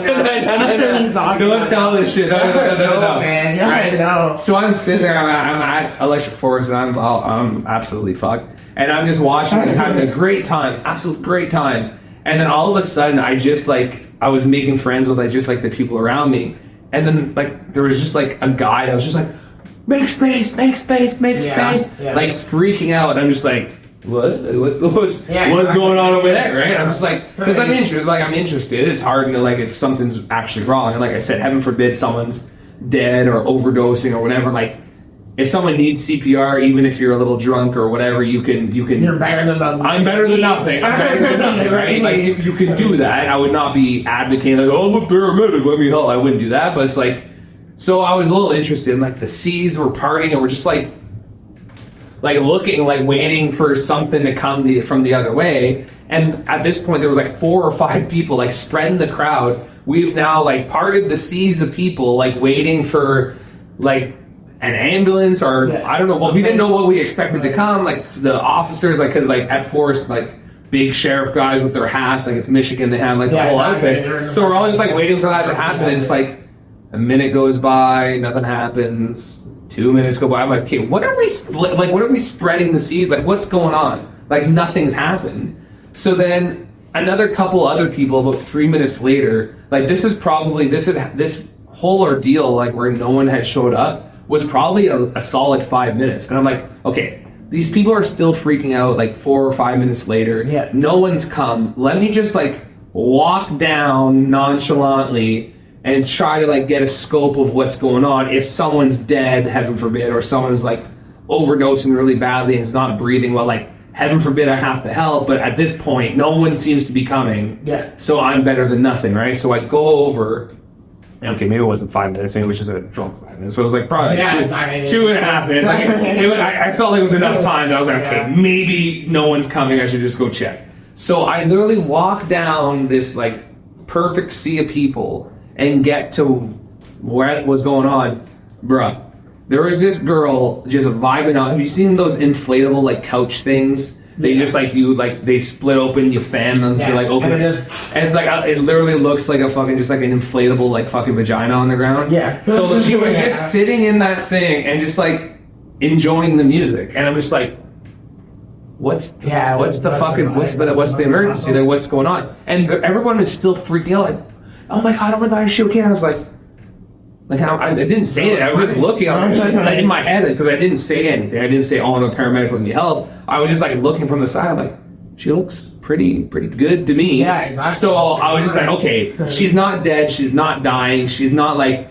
tonight. Don't tell this shit. No, man. Yeah, I know. So I'm sitting there. I'm at Electric Forest, and I'm absolutely fucked. And I'm just watching and having a great time, absolute great time. And then all of a sudden, I was making friends with like just like the people around me. And then like there was just like a guy that was just like, make space, like freaking out. And I'm just like, what's going on over there, right? I'm just like, because I'm interested. It's hard to know like if something's actually wrong. And like I said, heaven forbid someone's dead or overdosing or whatever. Like if someone needs CPR, even if you're a little drunk or whatever, you can. You're better than nothing. I'm better than nothing. Right? Like you can do that. I would not be advocating like, oh, I'm a paramedic, let me help. I wouldn't do that. But it's like, so I was a little interested in like the C's were partying, and we're just like looking, like waiting for something to come from the other way. And at this point, there was like 4 or 5 people like spreading the crowd. We've now like parted the seas of people, like waiting for like an ambulance or I don't know. Well, we didn't know what we expected to come. Like the officers, like because like at Forest, like big sheriff guys with their hats, like it's Michigan, they have like the whole outfit. So we're all just like waiting for that to happen. And it's like a minute goes by, nothing happens. 2 minutes go by. I'm like, okay, what are we spreading the seed? Like, what's going on? Like, nothing's happened. So then another couple other people, about 3 minutes later, like this whole ordeal, like where no one had showed up, was probably a solid 5 minutes. And I'm like, okay, these people are still freaking out. Like 4 or 5 minutes later, no one's come. Let me just like walk down nonchalantly and try to like get a scope of what's going on. If someone's dead, heaven forbid, or someone's like overdosing really badly and is not breathing well, like heaven forbid I have to help. But at this point, no one seems to be coming. So I'm better than nothing, right? So I go over. Okay, maybe it wasn't 5 minutes. Maybe it was just a drunk 5 minutes. So it was like probably 2.5 minutes. Like I felt like it was enough time that I was like, okay, maybe no one's coming. I should just go check. So I literally walk down this like perfect sea of people and get to where was going on. Bruh, there was this girl just vibing out. Have you seen those inflatable like couch things? They just like they split open, you fan them to like open it. And it's like it literally looks like a fucking just like an inflatable like fucking vagina on the ground. So she was just sitting in that thing and just like enjoying the music, and I'm just like, what's the emergency? Like what's going on? And everyone is still freaking out like, oh my god, is she okay? And I was like I didn't say it. I was just looking. I was like, in my head, because I didn't say anything. I didn't say, "Oh, I'm a paramedic, let me help." I was just like looking from the side. I'm like, she looks pretty good to me. Yeah, exactly. So I was just like, okay, she's not dead. She's not dying. She's not like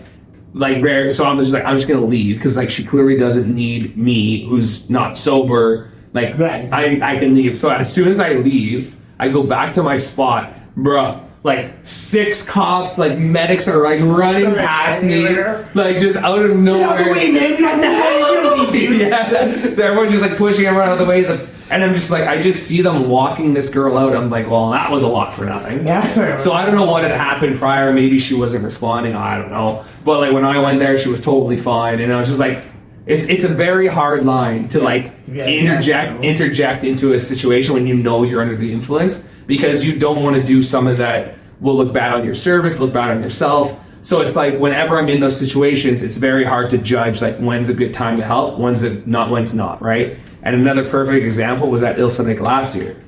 like very. So I'm just like, I'm just gonna leave because like she clearly doesn't need me, who's not sober. Like Right. I can leave. So as soon as I leave, I go back to my spot, bruh. Like 6 cops, like medics are like running past me, like just out of nowhere. Yeah, everyone's just like pushing everyone out of the way. And I'm just like, I just see them walking this girl out. I'm like, well, that was a lot for nothing. Yeah. So I don't know what had happened prior. Maybe she wasn't responding. I don't know. But like when I went there, she was totally fine. And I was just like, it's a very hard line to like interject into a situation when you know you're under the influence, because you don't want to do something that will look bad on your service, look bad on yourself. So it's like whenever I'm in those situations, it's very hard to judge like when's a good time to help, when's not, right? And another perfect example was at Ilsanik last year.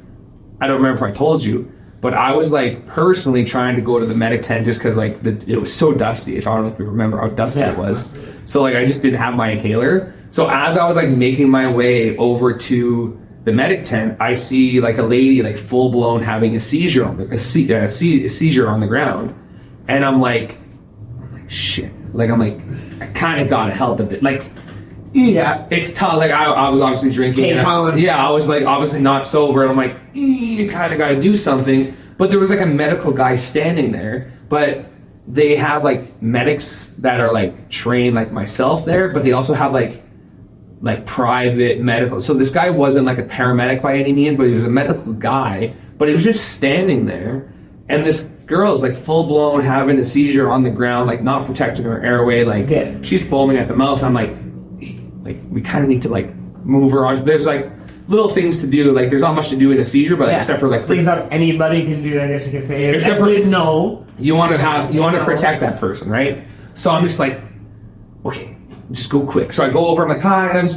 I don't remember if I told you, but I was like personally trying to go to the medic tent just because like it was so dusty. If I don't know if you remember how dusty it was. So like I just didn't have my inhaler. So as I was like making my way over to the medic tent, I see like a lady like full blown having a seizure on a seizure on the ground, and I'm like shit. Like I'm like I kind of gotta help a bit. Like Yeah. it's tough. Like I was obviously drinking. Hey, I was like obviously not sober. And I'm like you kind of gotta do something. But there was like a medical guy standing there, but they have like medics that are like trained like myself there, but they also have like private medical. So this guy wasn't like a paramedic by any means, but he was a medical guy, but he was just standing there. And this girl's like full blown having a seizure on the ground, like not protecting her airway. Like she's foaming at the mouth. I'm like we kind of need to like move her on. There's like little things to do. Like there's not much to do in a seizure, but except for like things that anybody can do, I guess you could say. Except for no. You want to protect that person, right? So I'm just like, okay, just go quick. So I go over, I'm like, hi, and I'm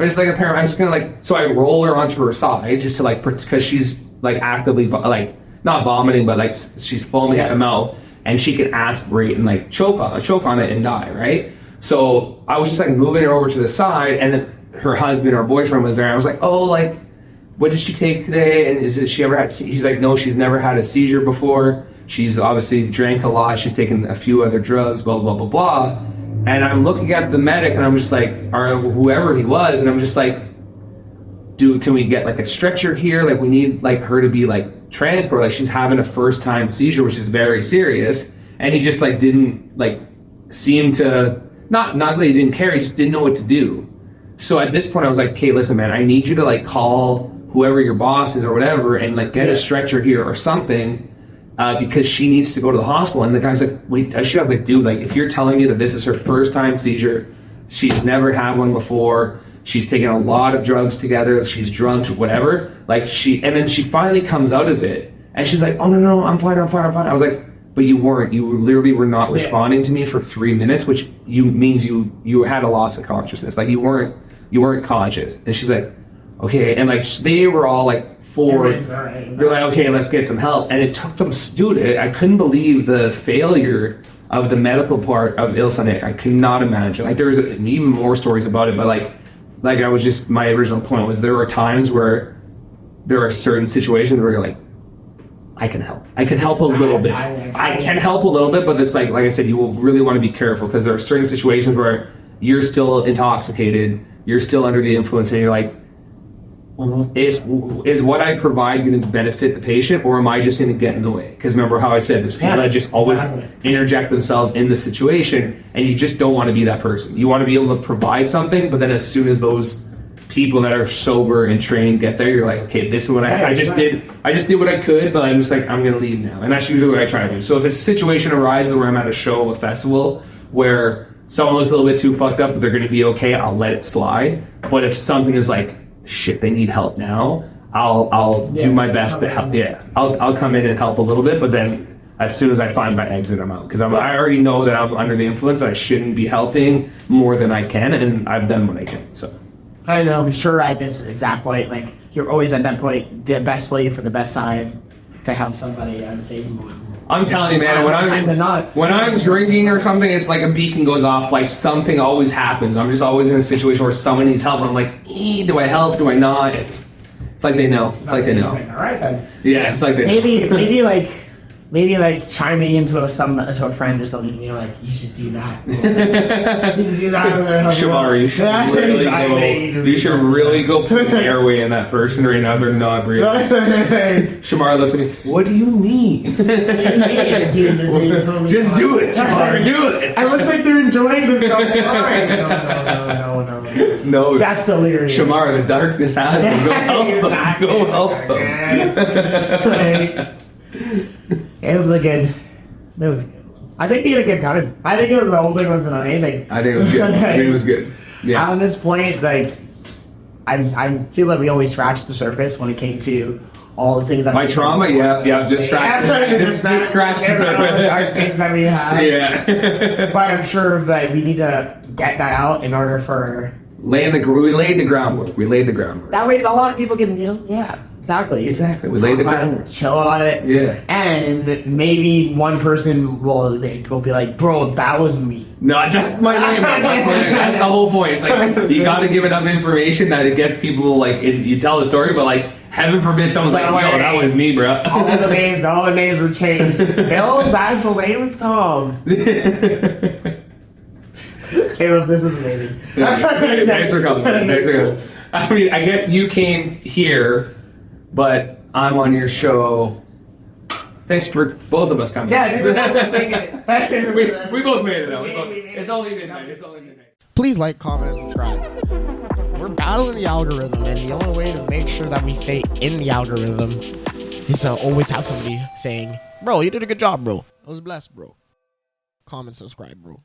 just like a parent. I'm just gonna like, so I roll her onto her side just to like, because she's like actively like not vomiting, but like she's foaming at the mouth, and she can aspirate and like choke on it and die, right? So I was just like moving her over to the side, and then her husband or boyfriend was there. I was like, oh, like, what did she take today? And she ever had? He's like, no, she's never had a seizure before. She's obviously drank a lot. She's taken a few other drugs, blah, blah, blah, blah. And I'm looking at the medic and I'm just like, or whoever he was, and I'm just like, dude, can we get like a stretcher here? Like we need like her to be like transported. Like she's having a first time seizure, which is very serious. And he just like didn't like seem to, not that he didn't care, he just didn't know what to do. So at this point I was like, okay, listen, man, I need you to like call whoever your boss is or whatever and like get a stretcher here or something. Because she needs to go to the hospital. And the guy's like, wait, she was like, dude, like if you're telling me that this is her first time seizure, she's never had one before, she's taken a lot of drugs together, she's drunk, whatever, like and then she finally comes out of it and she's like, oh no, I'm fine. I was like, but you literally were not responding to me for 3 minutes, which means you had a loss of consciousness. Like you weren't conscious. And she's like, okay. And like they were all like, forward. They're like, okay, let's get some help. And it took them, dude, I couldn't believe the failure of the medical part of Ilsanik. I could not imagine. Like there's even more stories about it, but like I was just, my original point was there were times where there are certain situations where you're like, I can help a little bit. I can help a little bit, but it's like I said, you will really want to be careful because there are certain situations where you're still intoxicated, you're still under the influence, and you're like, is what I provide going to benefit the patient, or am I just going to get in the way? Because remember how I said there's people that just always interject themselves in the situation, and you just don't want to be that person. You want to be able to provide something, but then as soon as those people that are sober and trained get there, you're like, okay, this is what I just did what I could, but I'm just like, I'm going to leave now. And that's usually what I try to do. So if a situation arises where I'm at a show, a festival, where someone looks a little bit too fucked up, but they're going to be okay, I'll let it slide. But if something is like, shit, they need help now, I'll do my best to help. I'll come in and help a little bit, but then as soon as I find my exit, I'm out, because I already know that I'm under the influence. I shouldn't be helping more than I can, and I've done what I can. So I know, I'm sure at this exact point, like you're always at that point, the best way for the best side to have somebody save them. I'm telling you, man, when I'm drinking or something, it's like a beacon goes off, like something always happens. I'm just always in a situation where someone needs help, and I'm like, do I help? Do I not? It's like they know. It's like they know. All right then. Yeah, it's like they know. Maybe like maybe like chiming into to a friend or something, you know, like you should do that. You should do that. Shamar, you should really go put an airway in that person right now. They're not breathing. Shamar, listen. What do you mean? Just do it, Shamar. Do it. I look like they're enjoying this. No. That's delirious. Shamar, the darkness has them. Go help them. Go help them. It was a good one. I think we had a good time. I think the whole thing wasn't amazing. I think it was good. It was good. Yeah. On this point, like, I feel like we only scratched the surface when it came to all the things that my trauma. Yeah, just scratch the surface. Our things that we have. Yeah. But I'm sure that we need to get that out in order for we laid the groundwork. That way, a lot of people can, you know, yeah. Exactly. We laid the groundwork. Chill on it. Yeah. And maybe one person will be like, bro, that was me. No, just my name. That's the whole point. It's like, you got to give enough information that it gets people, like, you tell the story, but, like, heaven forbid someone's like, yo, that was me, bro. all the names were changed. Bill's actual name was Tom. Caleb, this is amazing. Thanks for coming. I mean, I guess you came here, but I'm on your show. Thanks for both of us coming. Yeah, we both made it though. It's only midnight. Please like, comment, and subscribe. We're battling the algorithm, and the only way to make sure that we stay in the algorithm is to always have somebody saying, bro, you did a good job, bro. I was blessed, bro. Comment, subscribe, bro.